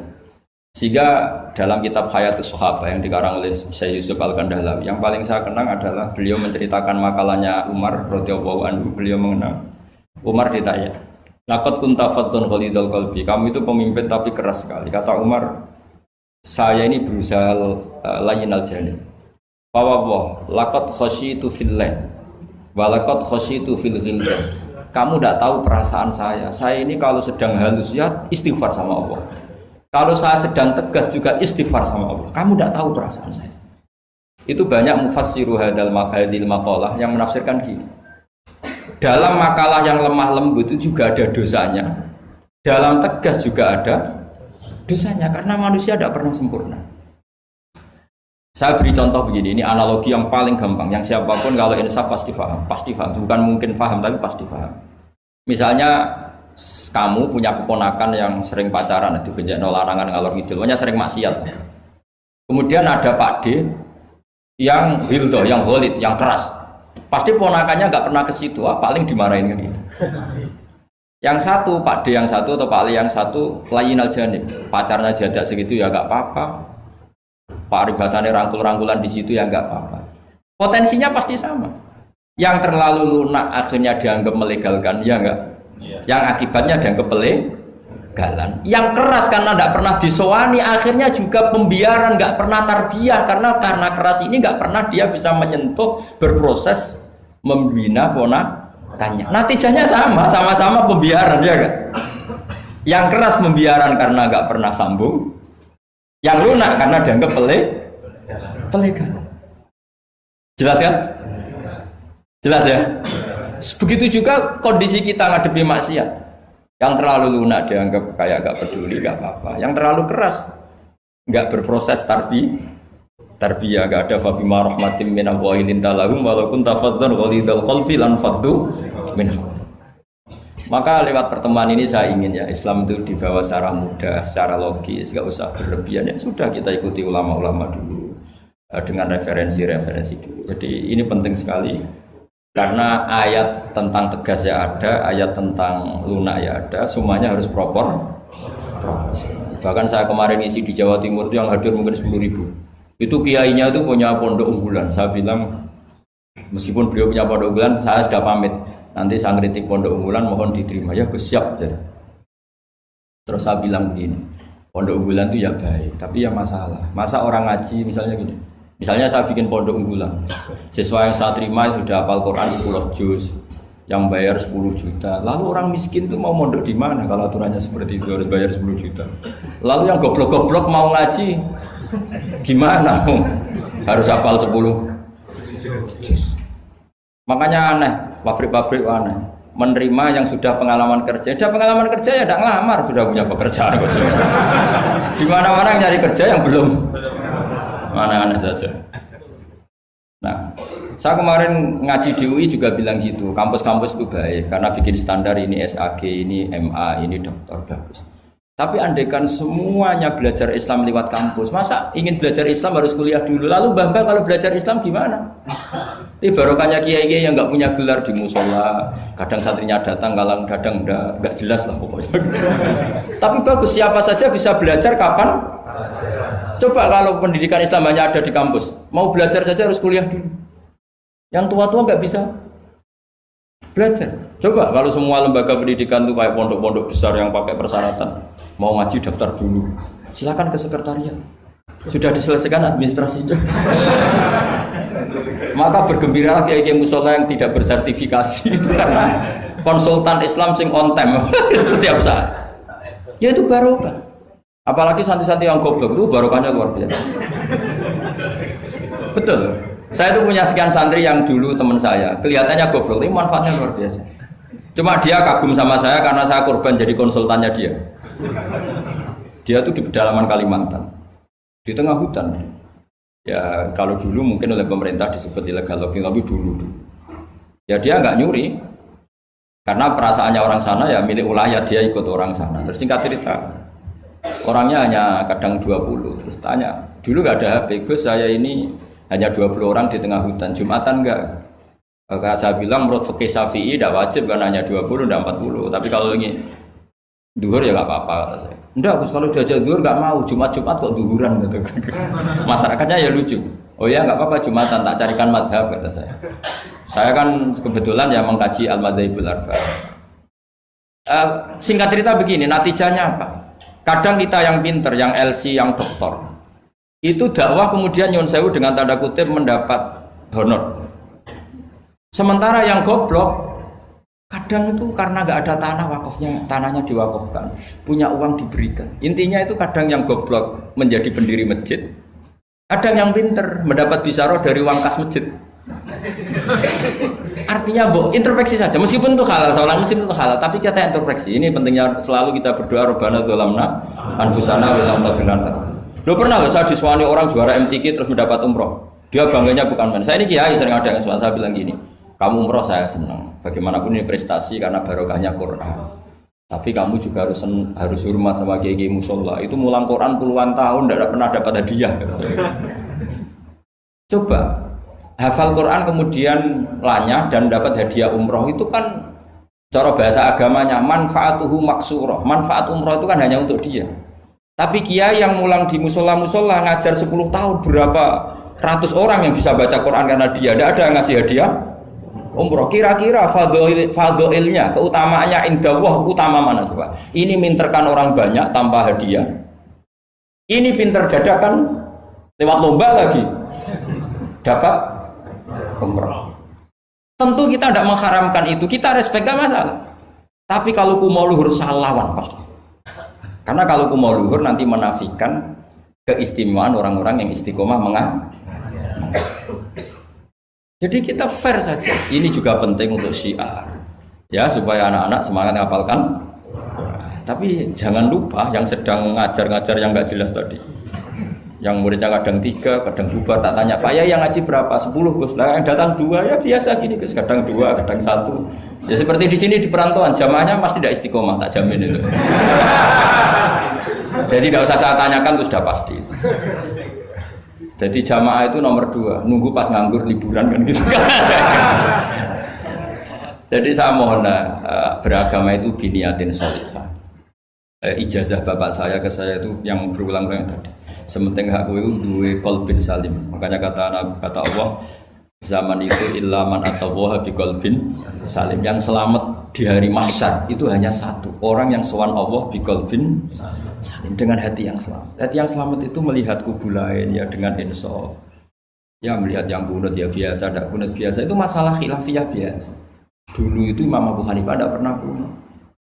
Sehingga dalam kitab Hayatus Sahabah yang dikarang oleh Syekh Yusuf Al-Kandalawi, yang paling saya kenang adalah beliau menceritakan makalahnya Umar radhiyallahu anhu. Beliau mengenang Umar ditanya, laqad kunta faddun ghalidul qalbi, kamu itu pemimpin tapi keras sekali. Kata Umar, saya ini berusaha layyinal janib. Fawwah laqad khasyitu fillah wa laqad khasyitu fil ghillah. Kamu tidak tahu perasaan saya. Saya ini kalau sedang halus ya istighfar sama Allah. Kalau saya sedang tegas juga istighfar sama Allah. Kamu tidak tahu perasaan saya. Itu banyak mufassiru hadal maqalah yang menafsirkan gini. Dalam makalah yang lemah lembut itu juga ada dosanya. Dalam tegas juga ada dosanya karena manusia tidak pernah sempurna. Saya beri contoh begini, ini analogi yang paling gampang, yang siapapun kalau insaf pasti paham, bukan mungkin paham tapi pasti paham. Misalnya kamu punya keponakan yang sering pacaran, itu kejadian larangan ngalor ngidul, pokoknya sering maksiat. Kemudian ada Pak D yang hildo, yang ghalid, yang keras. Pasti ponakannya nggak pernah ke situ, paling dimarahin kan gitu. Yang satu Pak D yang satu atau Pak Ali yang satu layyinal janib, pacarnya jadak segitu ya nggak apa-apa. Paribasane rangkul-rangkulan di situ ya nggak apa-apa. Potensinya pasti sama. Yang terlalu lunak akhirnya dianggap melegalkan, ya enggak? Yang akibatnya dianggap pelegalan. Yang keras karena tidak pernah disowani, akhirnya juga pembiaran, nggak pernah tarbiyah karena keras ini nggak pernah dia bisa menyentuh, berproses membina ponakannya. Natijahnya sama-sama pembiaran, ya enggak? Yang keras pembiaran karena nggak pernah sambung. Yang lunak karena dianggap pelegalan. Jelas kan? Jelas ya? Begitu juga kondisi kita ngadepi maksiat. Yang terlalu lunak dianggap kayak gak peduli, gak apa-apa. Yang terlalu keras gak berproses tarbiyah, gak ada fabima rahmatin minallahi lintalahum walaupun tafadzan ghalidul qalbi lan faddu min hawli. Maka lewat pertemuan ini saya ingin ya Islam itu dibawa secara mudah, secara logis, gak usah berlebihan. Ya sudah kita ikuti ulama-ulama dulu dengan referensi-referensi dulu. Jadi ini penting sekali karena ayat tentang tegas ya ada, ayat tentang lunak ya ada, semuanya harus proporsional. Bahkan saya kemarin isi di Jawa Timur itu yang hadir mungkin 10.000. Itu kiainya itu punya pondok unggulan. Saya bilang Meskipun beliau punya pondok unggulan, saya sudah pamit. Nanti saya kritik pondok unggulan, mohon diterima. Ya, Gus, siap. Jadi. Terus saya bilang begini, pondok unggulan itu ya baik, tapi ya masalah. Masa orang ngaji, misalnya gini. Misalnya saya bikin pondok unggulan, siswa yang saya terima sudah hafal Quran 10 juz, yang bayar 10 juta. Lalu orang miskin itu mau mondok di mana kalau aturannya seperti itu harus bayar 10 juta. Lalu yang goblok-goblok mau ngaji gimana? Harus hafal 10 juz. Makanya aneh, pabrik-pabrik aneh. Menerima yang sudah pengalaman kerja. Sudah pengalaman kerja ya tidak ngelamar, sudah punya pekerjaan. Di mana-mana yang nyari kerja yang belum. Mana-mana saja. Nah, saya kemarin ngaji di UI juga bilang gitu, kampus-kampus itu baik karena bikin standar ini SAG, ini MA, ini doktor bagus. Tapi andaikan semuanya belajar Islam lewat kampus, masa ingin belajar Islam harus kuliah dulu? Lalu Mbah kalau belajar Islam gimana? Ini barokahnya kiai-kiai yang nggak punya gelar di musola, kadang santrinya datang, kadang nggak jelas lah pokoknya. Tapi bagus, siapa saja bisa belajar kapan? Coba kalau pendidikan Islam hanya ada di kampus, mau belajar saja harus kuliah dulu. Yang tua-tua nggak bisa belajar. Coba kalau semua lembaga pendidikan itu kayak pondok-pondok besar yang pakai persyaratan, mau ngaji daftar dulu, silakan ke sekretariat. Sudah diselesaikan administrasinya. Maka bergembiralah kiai-kiai musola yang tidak bersertifikasi itu karena konsultan Islam sing on time setiap saat. Ya itu barokah. Apalagi santri-santri yang goblok itu barokahnya luar biasa. Betul. Saya itu punya sekian santri yang dulu teman saya, kelihatannya goblok, tapi manfaatnya luar biasa. Cuma dia kagum sama saya karena saya korban jadi konsultannya dia. Dia tuh di pedalaman Kalimantan, di tengah hutan. Ya kalau dulu mungkin oleh pemerintah disebut illegal logging, tapi dulu. Ya dia nggak nyuri, karena perasaannya orang sana ya milik wilayah, dia ikut orang sana. Terus singkat cerita, orangnya hanya kadang 20. Terus tanya, dulu nggak ada HP, Gus saya ini hanya 20 orang di tengah hutan, Jumatan enggak? Saya bilang menurut fikih Syafi'i tidak wajib karena hanya 20 dan 40. Tapi kalau ini duhur ya nggak apa-apa kata saya. Enggak, Gus kalau diajak duhur nggak mau, Jumat kok duhuran gitu. Masyarakatnya ya lucu. Oh ya nggak apa-apa Jumatan, tak carikan madhab kata saya. Saya kan kebetulan ya mengkaji Al-Madhaibul Arba'. Singkat cerita begini, natijahnya apa? Kadang kita yang pinter, yang LC, yang doktor, itu dakwah kemudian nyun sewu dengan tanda kutip mendapat honor. Sementara yang goblok kadang itu karena nggak ada tanah wakafnya, tanahnya diwakafkan, punya uang diberikan. Intinya itu kadang yang goblok menjadi pendiri masjid, kadang yang pinter mendapat bisaroh dari uang kas masjid. Artinya introspeksi saja, meskipun itu halal, meskipun itu halal, tapi kita introspeksi. Ini pentingnya selalu kita berdoa Rabbana dzalamna anfusana wa lam taghfir lana. Lo pernah nggak saya disuani orang juara MTQ terus mendapat umroh? Dia bangganya bukan main. Saya ini kiai sering ada yang suami saya bilang gini, kamu umroh saya senang. Bagaimanapun ini prestasi karena barokahnya Quran. Tapi kamu juga harus hormat sama kiai musola. Itu mulang Quran puluhan tahun tidak pernah dapat hadiah. Coba hafal Quran kemudian lanyah dan dapat hadiah umroh itu kan cara bahasa agamanya manfaatuhu maksurah. Manfaat umroh itu kan hanya untuk dia. Tapi kiai yang mulang di musola-musola ngajar 10 tahun berapa ratus orang yang bisa baca Quran karena dia, tidak ada yang ngasih hadiah umroh. Kira-kira fadhoilnya, keutamaannya indallah utama mana coba? Ini minterkan orang banyak tanpa hadiah. Ini pinter dadakan lewat lomba lagi dapat umroh. Tentu kita tidak mengharamkan itu, kita respect gak masalah. Tapi kalau kumo luhur salawan pasti. Karena kalau kumo luhur nanti menafikan keistimewaan orang-orang yang istiqomah Jadi kita fair saja. Ini juga penting untuk syiar, ya supaya anak-anak semangat ngapalkan. Tapi jangan lupa yang sedang ngajar-ngajar yang nggak jelas tadi. Yang muridnya kadang 3, kadang bubar, tak tanya, Pak ya yang ngaji berapa? 10 Gus. Lah yang datang 2 ya biasa gini Gus. Kadang 2, kadang 1. Ya seperti di sini di perantauan, jamaahnya pasti tidak istiqomah, tak jamin itu. Jadi tidak usah saya tanyakan itu sudah pasti. Jadi jamaah itu nomor 2, nunggu pas nganggur liburan kan gitu kan. Jadi saya mohon beragama itu biniatin sholihah. Ijazah bapak saya ke saya itu yang berulang-ulang tadi. Sementing hak kowe duwe qalbin salim. Makanya kata Allah, zaman itu ilaman atau waha biqalbin salim. Yang selamat di hari mahsyar itu hanya satu orang yang sowan Allah biqalbin salim, dengan hati yang selamat. Hati yang selamat itu melihat kubu lain ya dengan insaf. Ya melihat yang kunut ya biasa, tidak kunut biasa, itu masalah khilafiyah biasa. Dulu itu Imam Abu Hanifah tidak pernah kunut.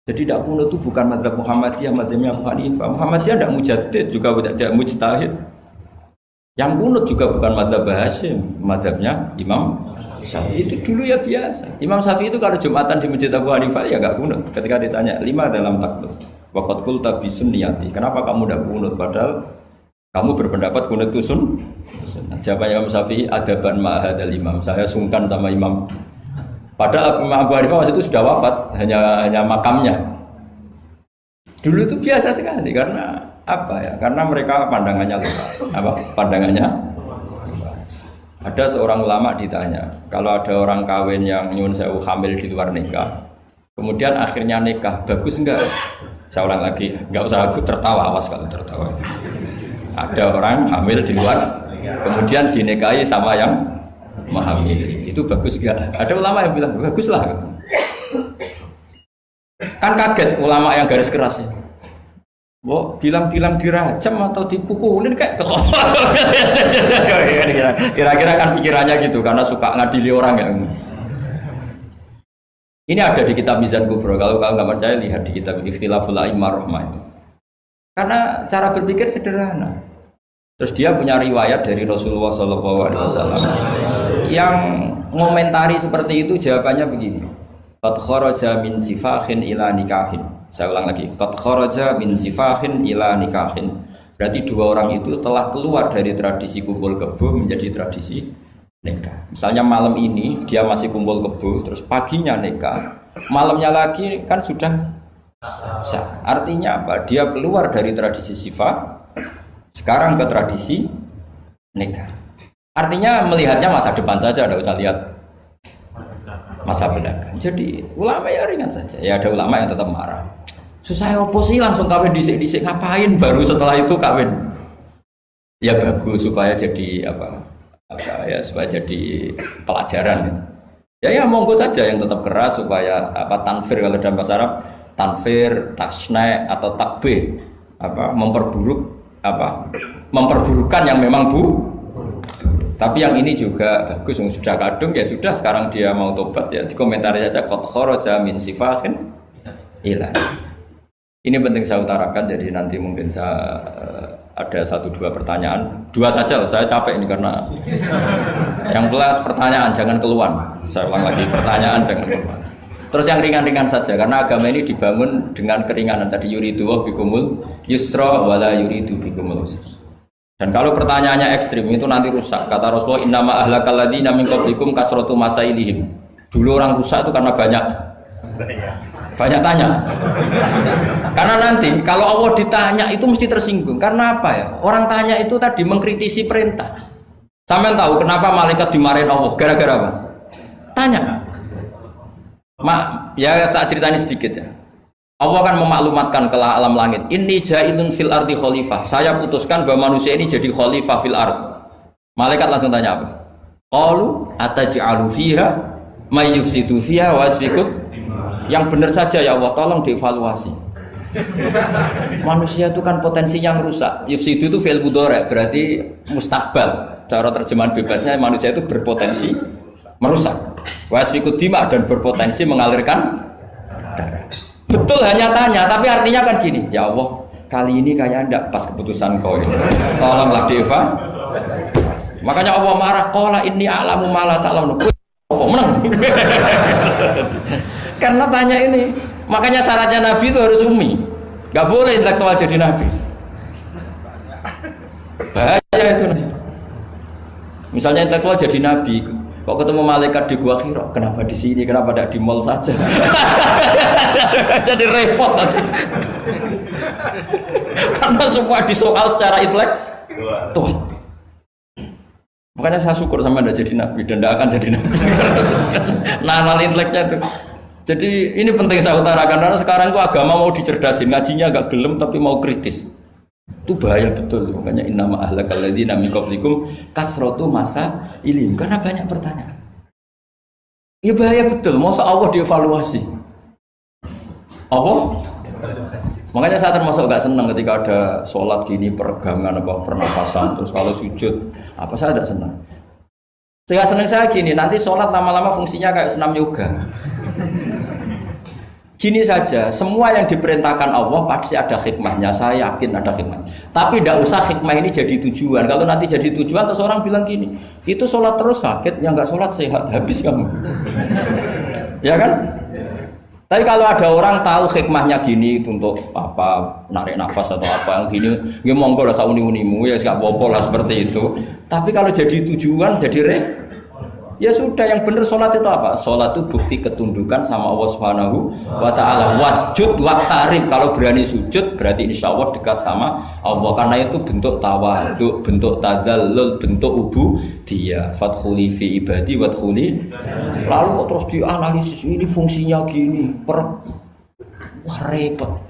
Jadi tidak kunut itu bukan mazhab Muhammadiyah, mazhabnya Abu Hanifah. Muhammadiyah tidak mujaddid, juga tidak mujtahid. Yang kunut juga bukan mazhab Hasyim, mazhabnya Imam Syafi'i. Itu dulu ya biasa. Imam Syafi'i itu kalau Jumatan di Masjid Abu Hanifah ya nggak kunut. Ketika ditanya 5 dalam takbir, waqad qulta bi sunniyati. Kenapa kamu tidak kunut padahal kamu berpendapat kunut itu Jawabannya Imam Syafi'i, adaban ma'hadal imam. Saya sungkan sama imam. Padahal Imam Abu Hanifah waktu itu sudah wafat, hanya makamnya. Dulu itu biasa sekali karena apa ya? Karena mereka pandangannya luas. Apa? Pandangannya luas. Ada seorang ulama ditanya, kalau ada orang kawin yang nyuwun sewu hamil di luar nikah, kemudian akhirnya nikah, bagus enggak? Saya ulang lagi, enggak usah aku tertawa, awas kalau tertawa. Ada orang hamil di luar, kemudian dinikahi sama yang menghamili, itu bagus enggak? Ada ulama yang bilang bagus lah. Kan kaget ulama yang garis keras ya. Bilang-bilang dirajam atau dipukulin kayak kira-kira kan pikirannya gitu karena suka ngadili orang ya. Ini ada di kitab Mizan Kubro. Kalau nggak percaya lihat di kitab Ikhtilaful A'immah Rahmah itu. Karena cara berpikir sederhana. Terus dia punya riwayat dari Rasulullah SAW yang ngomentari seperti itu, jawabannya begini. Qad kharaja min sifahin ila nikahin. Saya ulang lagi. Qad kharaja min sifahin ila nikahin. Berarti dua orang itu telah keluar dari tradisi kumpul kebo menjadi tradisi nikah. Misalnya malam ini dia masih kumpul kebo, terus paginya nikah, malamnya lagi kan sudah sah. Artinya apa? Dia keluar dari tradisi sifat sekarang ke tradisi nikah. Artinya melihatnya masa depan saja, tidak usah lihat masa belakang. Jadi ulama ya ringan saja. Ya ada ulama yang tetap marah. Susah apa sih langsung kawin disik-disik, ngapain baru setelah itu kawin? Ya bagus supaya jadi apa ya, supaya jadi pelajaran. Ya monggo saja yang tetap keras supaya apa tanfir, kalau dalam bahasa Arab tanfir, tasna atau takbih, apa memperburukan yang memang tapi yang ini juga bagus, sudah kadung ya sudah, sekarang dia mau tobat ya dikomentari saja qad kharaja min sifahin ila. Ini penting saya utarakan, jadi nanti mungkin saya ada 1-2 pertanyaan, 2 saja loh, saya capek ini karena yang belas pertanyaan jangan keluhan. Saya ulang lagi, pertanyaan jangan keluhan. Terus yang ringan-ringan saja, karena agama ini dibangun dengan keringanan. Tadi yuridu wa bikumul yusra wala yuridu bikumul usra. Dan kalau pertanyaannya ekstrim itu nanti rusak. Kata Rasulullah, innama ahlakal ladzina min qablikum kasratu masailihim. Dulu orang rusak itu karena banyak tanya. Karena nanti kalau Allah ditanya itu mesti tersinggung. Karena apa ya? Orang tanya itu tadi mengkritisi perintah. Sampean tahu kenapa malaikat dimarahin Allah? Gara-gara apa? Tanya. Ya tak ceritanya sedikit ya. Allah kan memaklumatkan ke alam langit, inni ja'ilun fil ardi khalifah. Saya putuskan bahwa manusia ini jadi khalifah fil ard. Malaikat langsung tanya apa? Qalu ataj'alu fiha may yufsidu fiha wa yasfiku. Yang benar saja ya Allah, tolong dievaluasi. Manusia itu kan potensi yang rusak. Yufsidu itu fi'il mudhari', berarti mustakbal. Cara terjemahan bebasnya manusia itu berpotensi merusak. Wasfikut dima, dan berpotensi mengalirkan darah. Betul hanya tanya, tapi artinya kan gini, ya Allah, kali ini kayaknya enggak pas keputusan kau ini. Tolonglah Deva. Makanya Allah marah, qala inni a'lamu ma la ta'lamun. Apa menang? Karena tanya ini. Makanya syaratnya Nabi itu harus ummi. Enggak boleh intelektual jadi Nabi. Bahaya itu. Misalnya intelektual jadi Nabi, kok ketemu malaikat di Gua Hira, kenapa di sini, kenapa tidak di mall saja? Jadi repot nanti. Karena semua disoal secara intelektual. Makanya saya syukur sama tidak jadi Nabi dan tidak akan jadi Nabi. Nah, hal inteleknya itu. Jadi ini penting saya utarakan, karena sekarang itu agama mau dicerdasin, ngajinya agak gelem tapi mau kritis. Itu bahaya betul. Makanya innama ahlakal ladzina min qablikum kasratu masa ilim, karena banyak pertanyaan. Ya bahaya betul. Masa Allah dievaluasi. Apa? Makanya saya termasuk gak senang ketika ada sholat gini peregangan apa pernapasan, terus kalau sujud apa saya tidak senang. Saya senang saya gini, nanti sholat lama-lama fungsinya kayak senam yoga. Gini saja, semua yang diperintahkan Allah pasti ada hikmahnya, saya yakin ada hikmahnya. Tapi tidak usah hikmah ini jadi tujuan. Kalau nanti jadi tujuan, terus orang bilang gini, itu sholat terus sakit, yang nggak sholat sehat, habis kamu. Ya kan? Tapi kalau ada orang tahu hikmahnya gini untuk apa, narik nafas atau apa, gini, ya monggo lah sauni-unimu, ya nggak apa-apa lah seperti itu. Tapi kalau jadi tujuan, jadi ya sudah, yang benar sholat itu apa? Sholat itu bukti ketundukan sama Allah Subhanahu wa ta'ala. Wasjud waqtarib, kalau berani sujud berarti insya Allah dekat sama Allah, karena itu bentuk tawadhu, bentuk tadzallul, bentuk ubudiyah. Fadkhuli fi ibadi wadkhuli. Lalu kok terus dianalisis ini fungsinya gini, wah repot.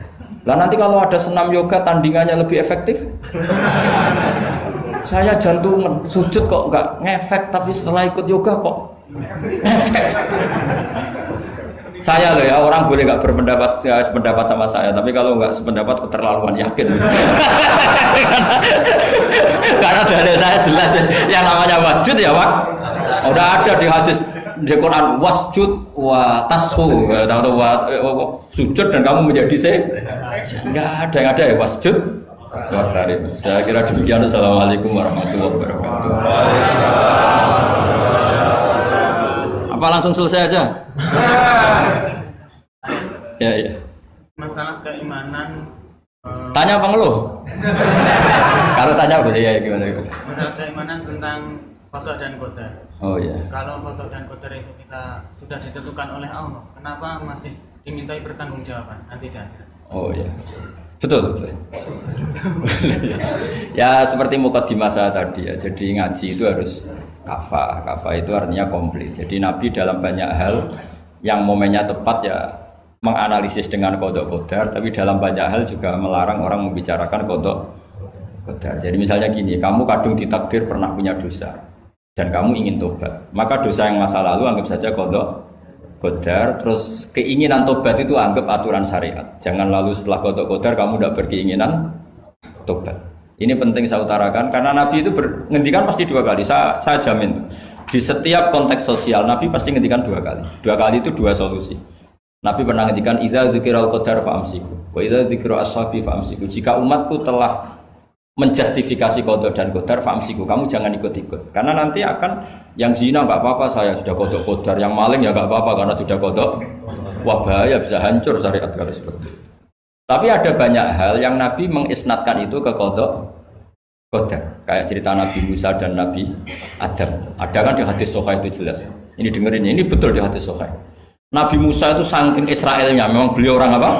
Lah nanti kalau ada senam yoga tandingannya lebih efektif. Saya jantungan, sujud kok nggak ngefek, tapi setelah ikut yoga kok ngefek. Saya loh ya, orang boleh nggak berpendapat sependapat sama saya, tapi kalau nggak sependapat keterlaluan, yakin. Karena dari saya jelas yang namanya wasjud ya Pak. Udah ada di hadis di Quran, wasjud wa tashu, atau sujud dan kamu menjadi sehat. Nggak ada yang ada ya wasjud. Saya kira demikian. Assalamualaikum warahmatullahi wabarakatuh. Apa langsung selesai aja? Ya. Masalah keimanan. Tanya apa ngeluh? Kalau tanya boleh ya gimana? Masalah keimanan tentang qada dan qadar. Oh ya. Kalau qada dan qadar itu kita sudah ditentukan oleh Allah, kenapa masih dimintai pertanggungjawaban nanti di akhirat? Oh ya, betul. Ya seperti mukadimah saya tadi ya. Jadi ngaji itu harus kafah. Kafah itu artinya komplit. Jadi Nabi dalam banyak hal yang momennya tepat ya menganalisis dengan kodok qadar, tapi dalam banyak hal juga melarang orang membicarakan kodok qadar. Jadi misalnya gini, kamu kadung ditakdir pernah punya dosa dan kamu ingin tobat, maka dosa yang masa lalu anggap saja kodok qadar, terus keinginan tobat itu anggap aturan syariat. Jangan lalu setelah qada qadar kamu tidak berkeinginan tobat. Ini penting saya utarakan karena Nabi itu ngendikan pasti dua kali. Saya jamin di setiap konteks sosial Nabi pasti ngendikan dua kali. Dua kali itu dua solusi. Nabi pernah ngendikan idza dzikiral qadar fa'amsiku wa idza dzikra ashabi fa'amsiku. Jika umatku telah menjustifikasi qada dan qadar fa'amsiku, kamu jangan ikut-ikut. Karena nanti akan yang zina nggak apa-apa, saya sudah kodok qadar, yang maling ya nggak apa-apa karena sudah kodok. Wah bahaya, bisa hancur syariat kalau seperti itu. Tapi ada banyak hal yang Nabi mengisnatkan itu ke kodok qadar, kayak cerita Nabi Musa dan Nabi Adam. Ada kan di hadis Sahih itu jelas. Ini dengerin, ini betul di hadis Sahih. Nabi Musa itu saking Israelnya, memang beliau orang apa?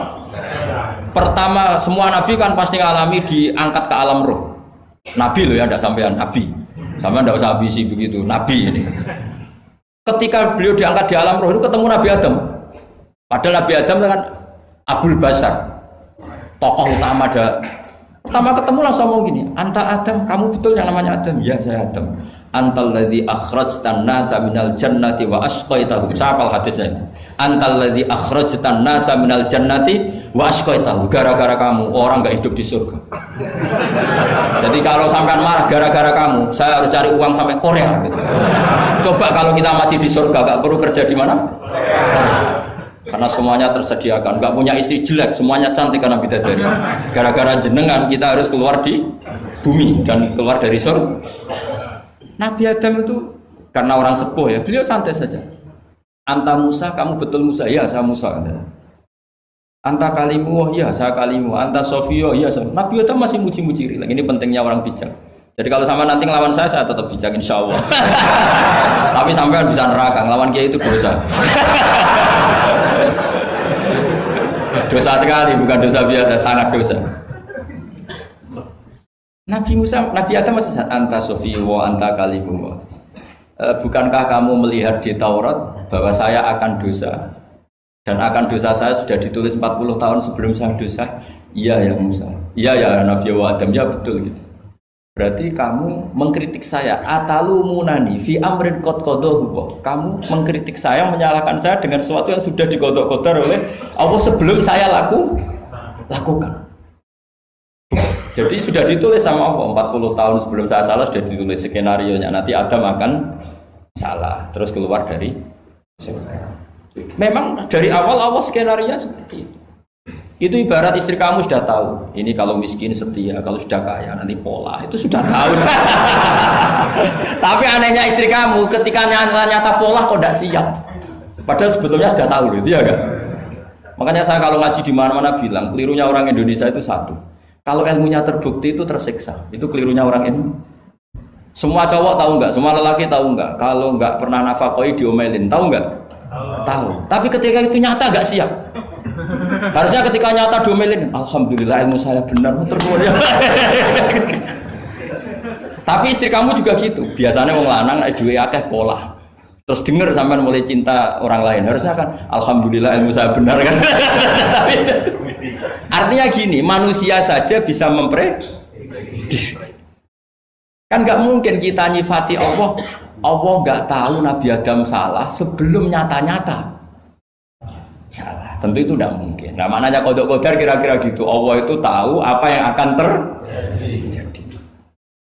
Pertama semua Nabi kan pasti ngalami diangkat ke alam roh. Nabi loh ya, tidak sampean Nabi. Sama tidak usah ambisi begitu, Nabi ini. Ketika beliau diangkat di alam roh itu ketemu Nabi Adam. Padahal Nabi Adam dengan Abul Basar, tokoh utama ada. Pertama ketemu langsung ngomong gini, anta Adam, kamu betul yang namanya Adam? Ya saya Adam. Antal ladzi akhrajtan nasa minal jannati wa asqaitahum. Saya hafal hadisnya. Antal ladzi akhrajtan nasa minal jannati wa asqaitahum. Gara-gara kamu orang enggak hidup di surga. Jadi kalau sampean marah gara-gara kamu, saya harus cari uang sampai Korea gitu. Coba kalau kita masih di surga, enggak perlu kerja di mana? Karena semuanya tersediakan, enggak punya istri jelek, semuanya cantik karena bidadari. Gara-gara jenengan kita harus keluar di bumi dan keluar dari surga. Nabi Adam itu karena orang sepuh ya, beliau santai saja. Anta Musa, kamu betul Musa? Ya saya Musa. Anta kalimu, ya saya kalimu. Anta Sofio, ya saya. Nabi Adam masih muji-muji. Ini pentingnya orang bijak. Jadi kalau sama nanti ngelawan saya tetap bijak insya Allah. Tapi sampai bisa neraka, ngelawan kiai itu dosa. Dosa sekali, bukan dosa biasa, sangat dosa. Nabi Musa, Nabi Adam masih anta Sofio, anta kalimu. Bukankah kamu melihat di Taurat bahwa saya akan dosa dan akan dosa saya sudah ditulis 40 tahun sebelum saya dosa? Iya ya Musa. Iya ya Nabi wa Adam ya betul gitu. Berarti kamu mengkritik saya atalumunani fi amrin qad qadahu. Kamu mengkritik saya, menyalahkan saya dengan sesuatu yang sudah digodok-godar oleh Allah sebelum saya lakukan. Jadi sudah ditulis sama Allah 40 tahun sebelum saya salah sudah ditulis skenario-nya nanti Adam akan salah terus keluar dari surga. Memang dari awal Allah skenario seperti itu. Itu ibarat istri kamu sudah tahu, ini kalau miskin setia, kalau sudah kaya nanti pola, itu sudah tahu. Tapi anehnya istri kamu ketika nyata pola kok tidak siap. Padahal sebetulnya sudah tahu gitu ya kan. Makanya saya kalau ngaji di mana-mana bilang, kelirunya orang Indonesia itu satu. Kalau ilmunya terbukti itu tersiksa, itu kelirunya orang ini. Semua cowok tahu nggak, semua lelaki tahu nggak, kalau nggak pernah nafakoi diomelin, tahu nggak? Tahu. Tapi ketika itu nyata nggak siap. Harusnya ketika nyata diomelin, alhamdulillah ilmu saya benar terus ya. Tapi istri kamu juga gitu. Biasanya wong lanang nek duwe akeh pola. Terus denger sampean mulai cinta orang lain. Harusnya kan alhamdulillah ilmu saya benar kan. Artinya gini, manusia saja bisa memprediksi. Kan nggak mungkin kita nyifati Allah. Allah nggak tahu Nabi Adam salah sebelum nyata-nyata salah. Tentu itu tidak mungkin. Nah, maknanya kodok kodar kira-kira gitu. Allah itu tahu apa yang akan terjadi.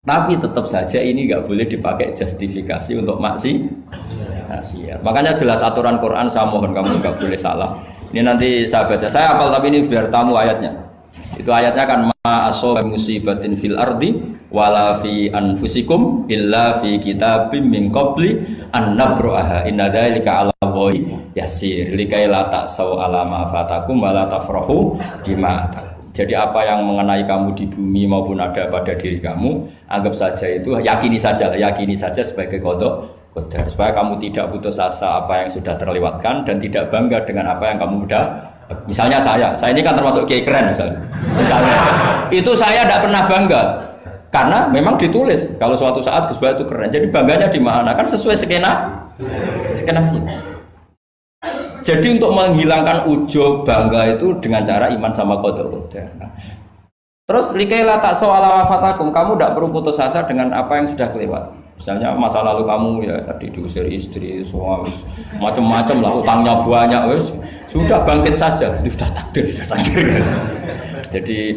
Tapi tetap saja ini nggak boleh dipakai justifikasi untuk maksiat. Makanya jelas aturan Quran, saya mohon kamu nggak boleh salah. Ini nanti saya baca. Saya hafal tapi ini biar tamu ayatnya. Itu ayatnya kan ma asoba musibatin fil ardi wala fi anfusikum illa fi kitabim min qabli an nabraha inna dzalika 'ala Allahi yasir likai la ta'sau 'ala ma fatakum wa la tafrahu bima atakum. Jadi apa yang mengenai kamu di bumi maupun ada pada diri kamu, anggap saja itu yakini saja sebagai qada qadar supaya kamu tidak putus asa apa yang sudah terlewatkan dan tidak bangga dengan apa yang kamu sudah. Misalnya saya ini kan termasuk kiai keren misalnya itu saya tidak pernah bangga karena memang ditulis kalau suatu saat Gus Bahat itu keren, jadi bangganya di mana kan sesuai skenanya. Jadi untuk menghilangkan ujub bangga itu dengan cara iman sama qada qadar. Terus likaila tak soal fatakum, kamu tidak perlu putus asa dengan apa yang sudah kelewat. Misalnya masa lalu kamu ya tadi diusir istri, suami, macam-macam lah, utangnya banyak, wes sudah bangkit saja, itu sudah takdir. Jadi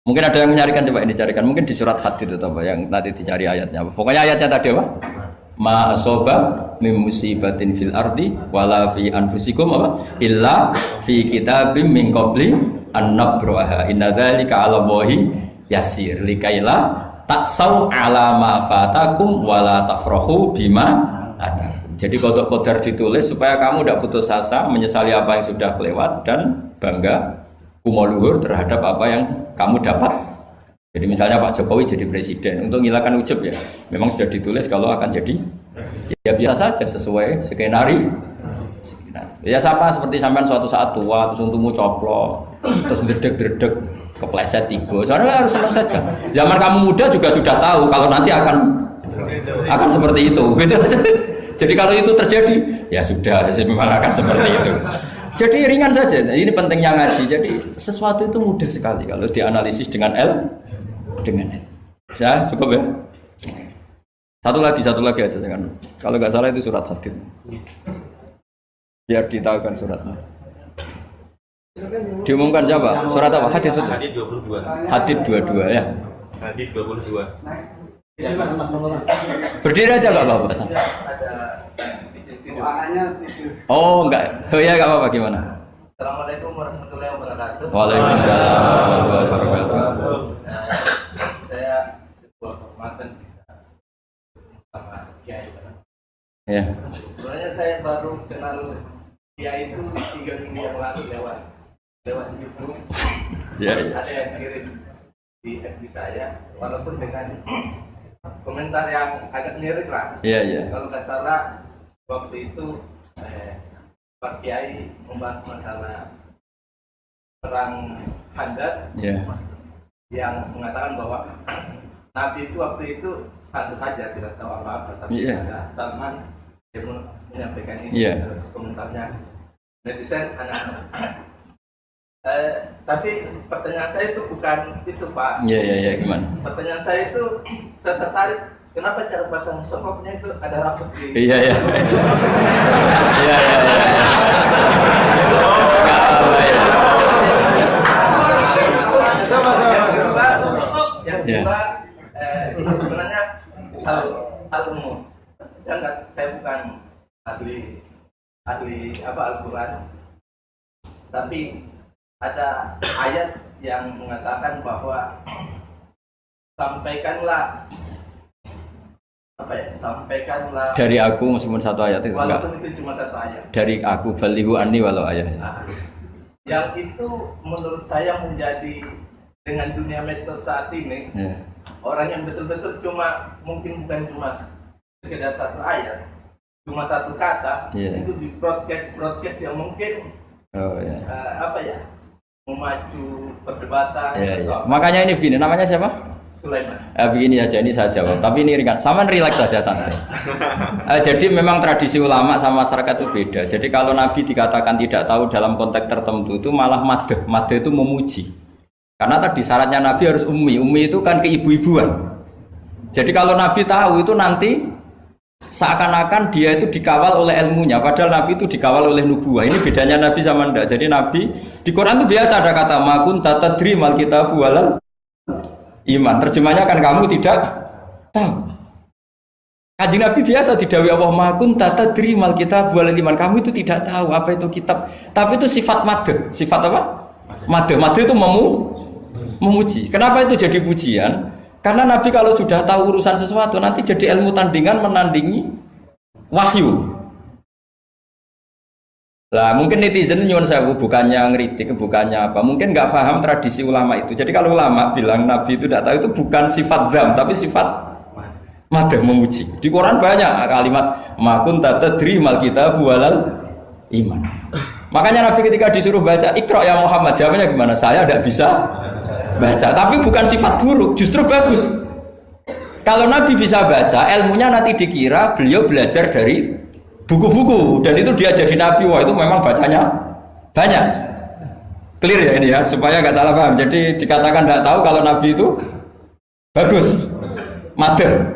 mungkin ada yang mencarikan, coba ini carikan, mungkin di surat Hadid itu apa yang nanti dicari ayatnya. Pokoknya ayatnya tadi apa? Ma asoba min musibatin fil ardi wala fi anfusikum apa? Illa fi kitabim min qabli an nabraha inna dzalika 'ala Allahi yasir likaila taksau 'ala ma fatakum wala tafrahu bima atakum. Jadi kodok kodar ditulis supaya kamu tidak putus asa menyesali apa yang sudah kelewat dan bangga kumoluhur terhadap apa yang kamu dapat. Jadi misalnya Pak Jokowi jadi presiden, untuk menghilangkan ujub ya, memang sudah ditulis kalau akan jadi ya biasa saja sesuai skenario. Ya sama seperti sampean suatu saat tua terus untukmu coplok, terus dredeg-dredeg kepleset tiba. Soalnya harus senang saja. Zaman kamu muda juga sudah tahu kalau nanti akan seperti itu. Gitu aja. Jadi kalau itu terjadi, ya sudah, memang akan seperti itu. Jadi ringan saja. Ini pentingnya ngaji. Jadi sesuatu itu mudah sekali kalau dianalisis dengan dengan L. Ya, cukup ya. Satu lagi aja jangan. Kalau nggak salah itu surat Hadid. Biar ditahukan suratnya. Diumumkan siapa? Surat apa? Hadid betul. Hadid 22. Hadid 22 ya. Hadid 22. Berdiri aja nggak apa-apa. Oh enggak. Oh ya nggak apa-apa gimana? Assalamualaikum warahmatullahi wabarakatuh. Waalaikumsalam warahmatullahi wabarakatuh. Saya sebuah kehormatan bisa sama Kiai. Ya. Sebenarnya saya baru kenal Kiai itu 3 minggu yang lalu lewat YouTube. Ya. Ada yang kirim di FB saya, walaupun dengan komentar yang agak mirip lah. Iya. Kalau nggak salah waktu itu Pak Kiai membahas masalah perang Handar, yang mengatakan bahwa Nabi itu waktu itu satu saja tidak tahu apa-apa, tapi ada Salman yang menyampaikan ini. Terus komentarnya netizen anak Tapi pertanyaan saya itu bukan itu, Pak. Iya, gimana? Pertanyaan saya itu, saya tertarik, kenapa cara pasang sokoknya itu ada rambut di... Iya. Iya. Yang kedua, sebenarnya hal umum. Saya bukan ahli Al-Quran, tapi ada ayat yang mengatakan bahwa sampaikanlah dari aku, meskipun satu ayat itu enggak. Walaupun itu cuma satu ayat. Dari aku, balighu anni walau ayat. Nah, yang itu menurut saya menjadi dengan dunia medsos saat ini, orang yang betul-betul mungkin bukan cuma sekedar satu ayat, cuma satu kata, itu di broadcast yang mungkin memacu perdebatan. Makanya ini begini, namanya siapa? Sulaiman. Begini saja, ini saya jawab. Tapi ini ringan, sama relax saja, santai. Jadi memang tradisi ulama sama masyarakat itu beda. Jadi kalau Nabi dikatakan tidak tahu dalam konteks tertentu itu malah madh. Madh itu memuji. Karena tadi syaratnya Nabi harus ummi. Ummi itu kan keibu-ibuan. Jadi kalau Nabi tahu itu nanti seakan-akan dia itu dikawal oleh ilmunya. Padahal Nabi itu dikawal oleh nubuah. Ini bedanya Nabi sama ndak. Jadi Nabi di Quran itu biasa ada kata makun tatadri mal kitabu walal iman. Terjemahnya kan kamu tidak tahu. Kanjeng Nabi biasa didhawuhi Allah makun tatadri mal kitabu walal iman. Kamu itu tidak tahu apa itu kitab. Tapi itu sifat madh. Sifat apa? Madh. Madh itu memuji. Kenapa itu jadi pujian? Karena Nabi kalau sudah tahu urusan sesuatu nanti jadi ilmu tandingan menandingi wahyu. Lah mungkin netizen nyuwun sewu bukannya ngeritik, bukannya apa, mungkin nggak paham tradisi ulama itu. Jadi kalau ulama bilang Nabi itu tidak tahu, itu bukan sifat dzam tapi sifat madh, memuji. Di Quran banyak kalimat makun tatadri mal kitabu walal iman. Makanya Nabi ketika disuruh baca Iqra ya Muhammad, jawabnya gimana? Saya tidak bisa baca. Tapi bukan sifat buruk, justru bagus. Kalau Nabi bisa baca, ilmunya nanti dikira beliau belajar dari buku-buku, dan itu dia jadi Nabi. Wah, itu memang bacanya banyak. Clear ya ini ya, supaya nggak salah paham. Jadi dikatakan tidak tahu kalau Nabi itu bagus, madh.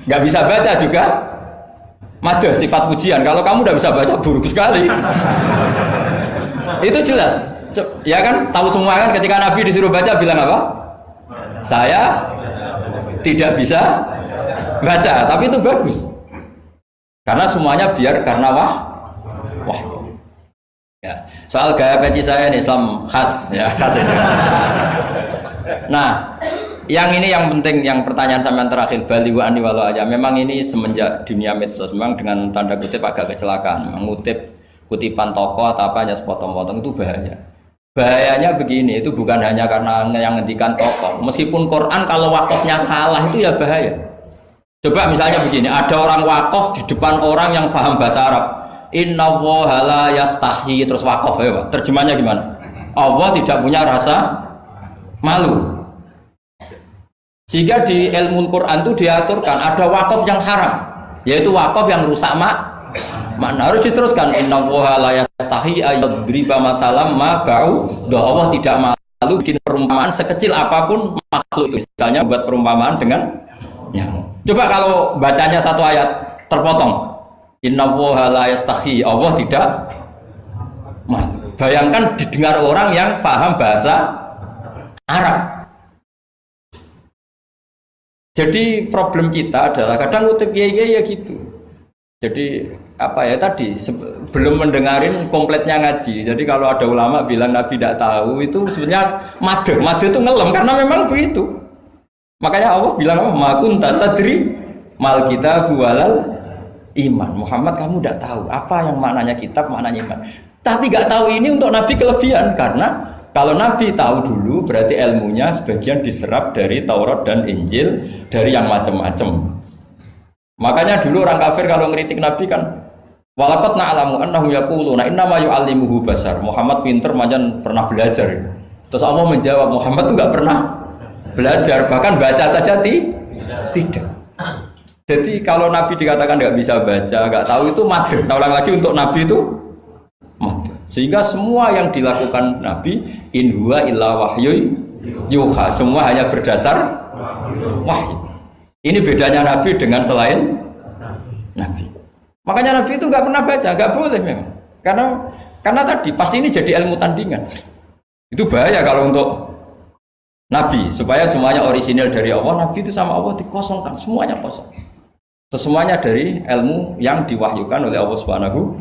Nggak bisa baca juga madh, sifat pujian. Kalau kamu tidak bisa baca, buruk sekali. Itu jelas. Ya kan, tahu semua kan, ketika Nabi disuruh baca bilang apa? Saya tidak bisa baca, tapi itu bagus. Karena semuanya biar karena wah. Ya, soal gaya peci saya ini Islam khas ya, khas ini. Nah, yang ini yang penting, yang pertanyaan sampean terakhir balighu anni walau aja. Memang ini semenjak dunia medsos memang dengan tanda kutip agak kecelakaan. Mengutip kutipan tokoh atau apa hanya sepotong-potong itu bahaya. Bahayanya begini, itu bukan hanya karena yang ngendikan tokoh. Meskipun Quran kalau wakafnya salah itu ya bahaya. Coba misalnya begini, ada orang wakaf di depan orang yang paham bahasa Arab. Inna woha la yastahi, terus wakaf ya Pak. Terjemahnya gimana? Allah tidak punya rasa malu. Sehingga di ilmu Quran itu diaturkan ada wakaf yang haram, yaitu wakaf yang rusak makna. Harus diteruskan inna woha la yastahi ayadriba masalam ma ba'u. Allah tidak malu bikin perumpamaan sekecil apapun makhluk itu. Misalnya buat perumpamaan dengan nyamuk. Coba kalau bacanya satu ayat terpotong. Inna woha la yastahi, Allah tidak malu. Bayangkan didengar orang yang paham bahasa Arab. Jadi problem kita adalah kadang ngutip ya gitu. Jadi apa ya tadi belum mendengarin kompletnya ngaji. Jadi kalau ada ulama bilang Nabi tidak tahu, itu sebenarnya madh itu ngelem karena memang begitu. Makanya Allah bilang apa? Ma kunta tadri mal kitabu walal iman. Muhammad, kamu tidak tahu apa yang maknanya kitab, maknanya iman. Tapi nggak tahu ini untuk Nabi kelebihan, karena kalau Nabi tahu dulu berarti ilmunya sebagian diserap dari Taurat dan Injil, dari yang macam-macam. Makanya dulu orang kafir kalau ngeritik Nabi kan walaqad na'lamu annahu yaquluna innama yu'allimuhu basar. Muhammad pinter macam pernah belajar. Terus Allah menjawab Muhammad itu nggak pernah belajar, bahkan baca saja tidak. Jadi kalau Nabi dikatakan nggak bisa baca, nggak tahu, itu madh. Saya ulang lagi, untuk Nabi itu madh. Sehingga semua yang dilakukan Nabi in huwa illa wahyu yuha, semua hanya berdasar wahyu. Ini bedanya Nabi dengan selain Nabi. Makanya Nabi itu nggak pernah baca, nggak boleh memang. Karena tadi pasti ini jadi ilmu tandingan. Itu bahaya kalau untuk Nabi, supaya semuanya orisinil dari Allah. Nabi itu sama Allah dikosongkan, semuanya kosong. Semuanya dari ilmu yang diwahyukan oleh Allah Subhanahu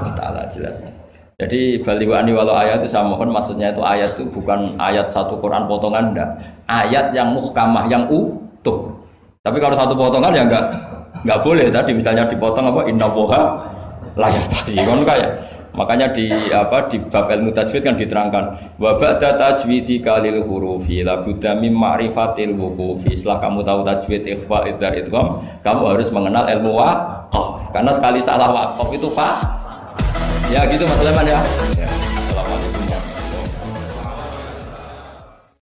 wa Ta'ala, jelasnya. Jadi balighu anni walau ayat itu saya mohon, maksudnya itu ayat itu bukan ayat satu Quran potongan, enggak. Ayat yang muhkamah, yang utuh. Tapi kalau satu potongan ya enggak boleh. Tadi misalnya dipotong apa innallaha la yastahi kan kayak. Makanya di bab ilmu tajwid kan diterangkan wa ba'da tajwidika lil hurufi la budda mim ma'rifatil wuqufi. Setelah kamu tahu tajwid ikhfa idzar idgham, kamu harus mengenal ilmu waqaf. Karena sekali salah waqaf itu Pak. Ya gitu Mas Leman ya.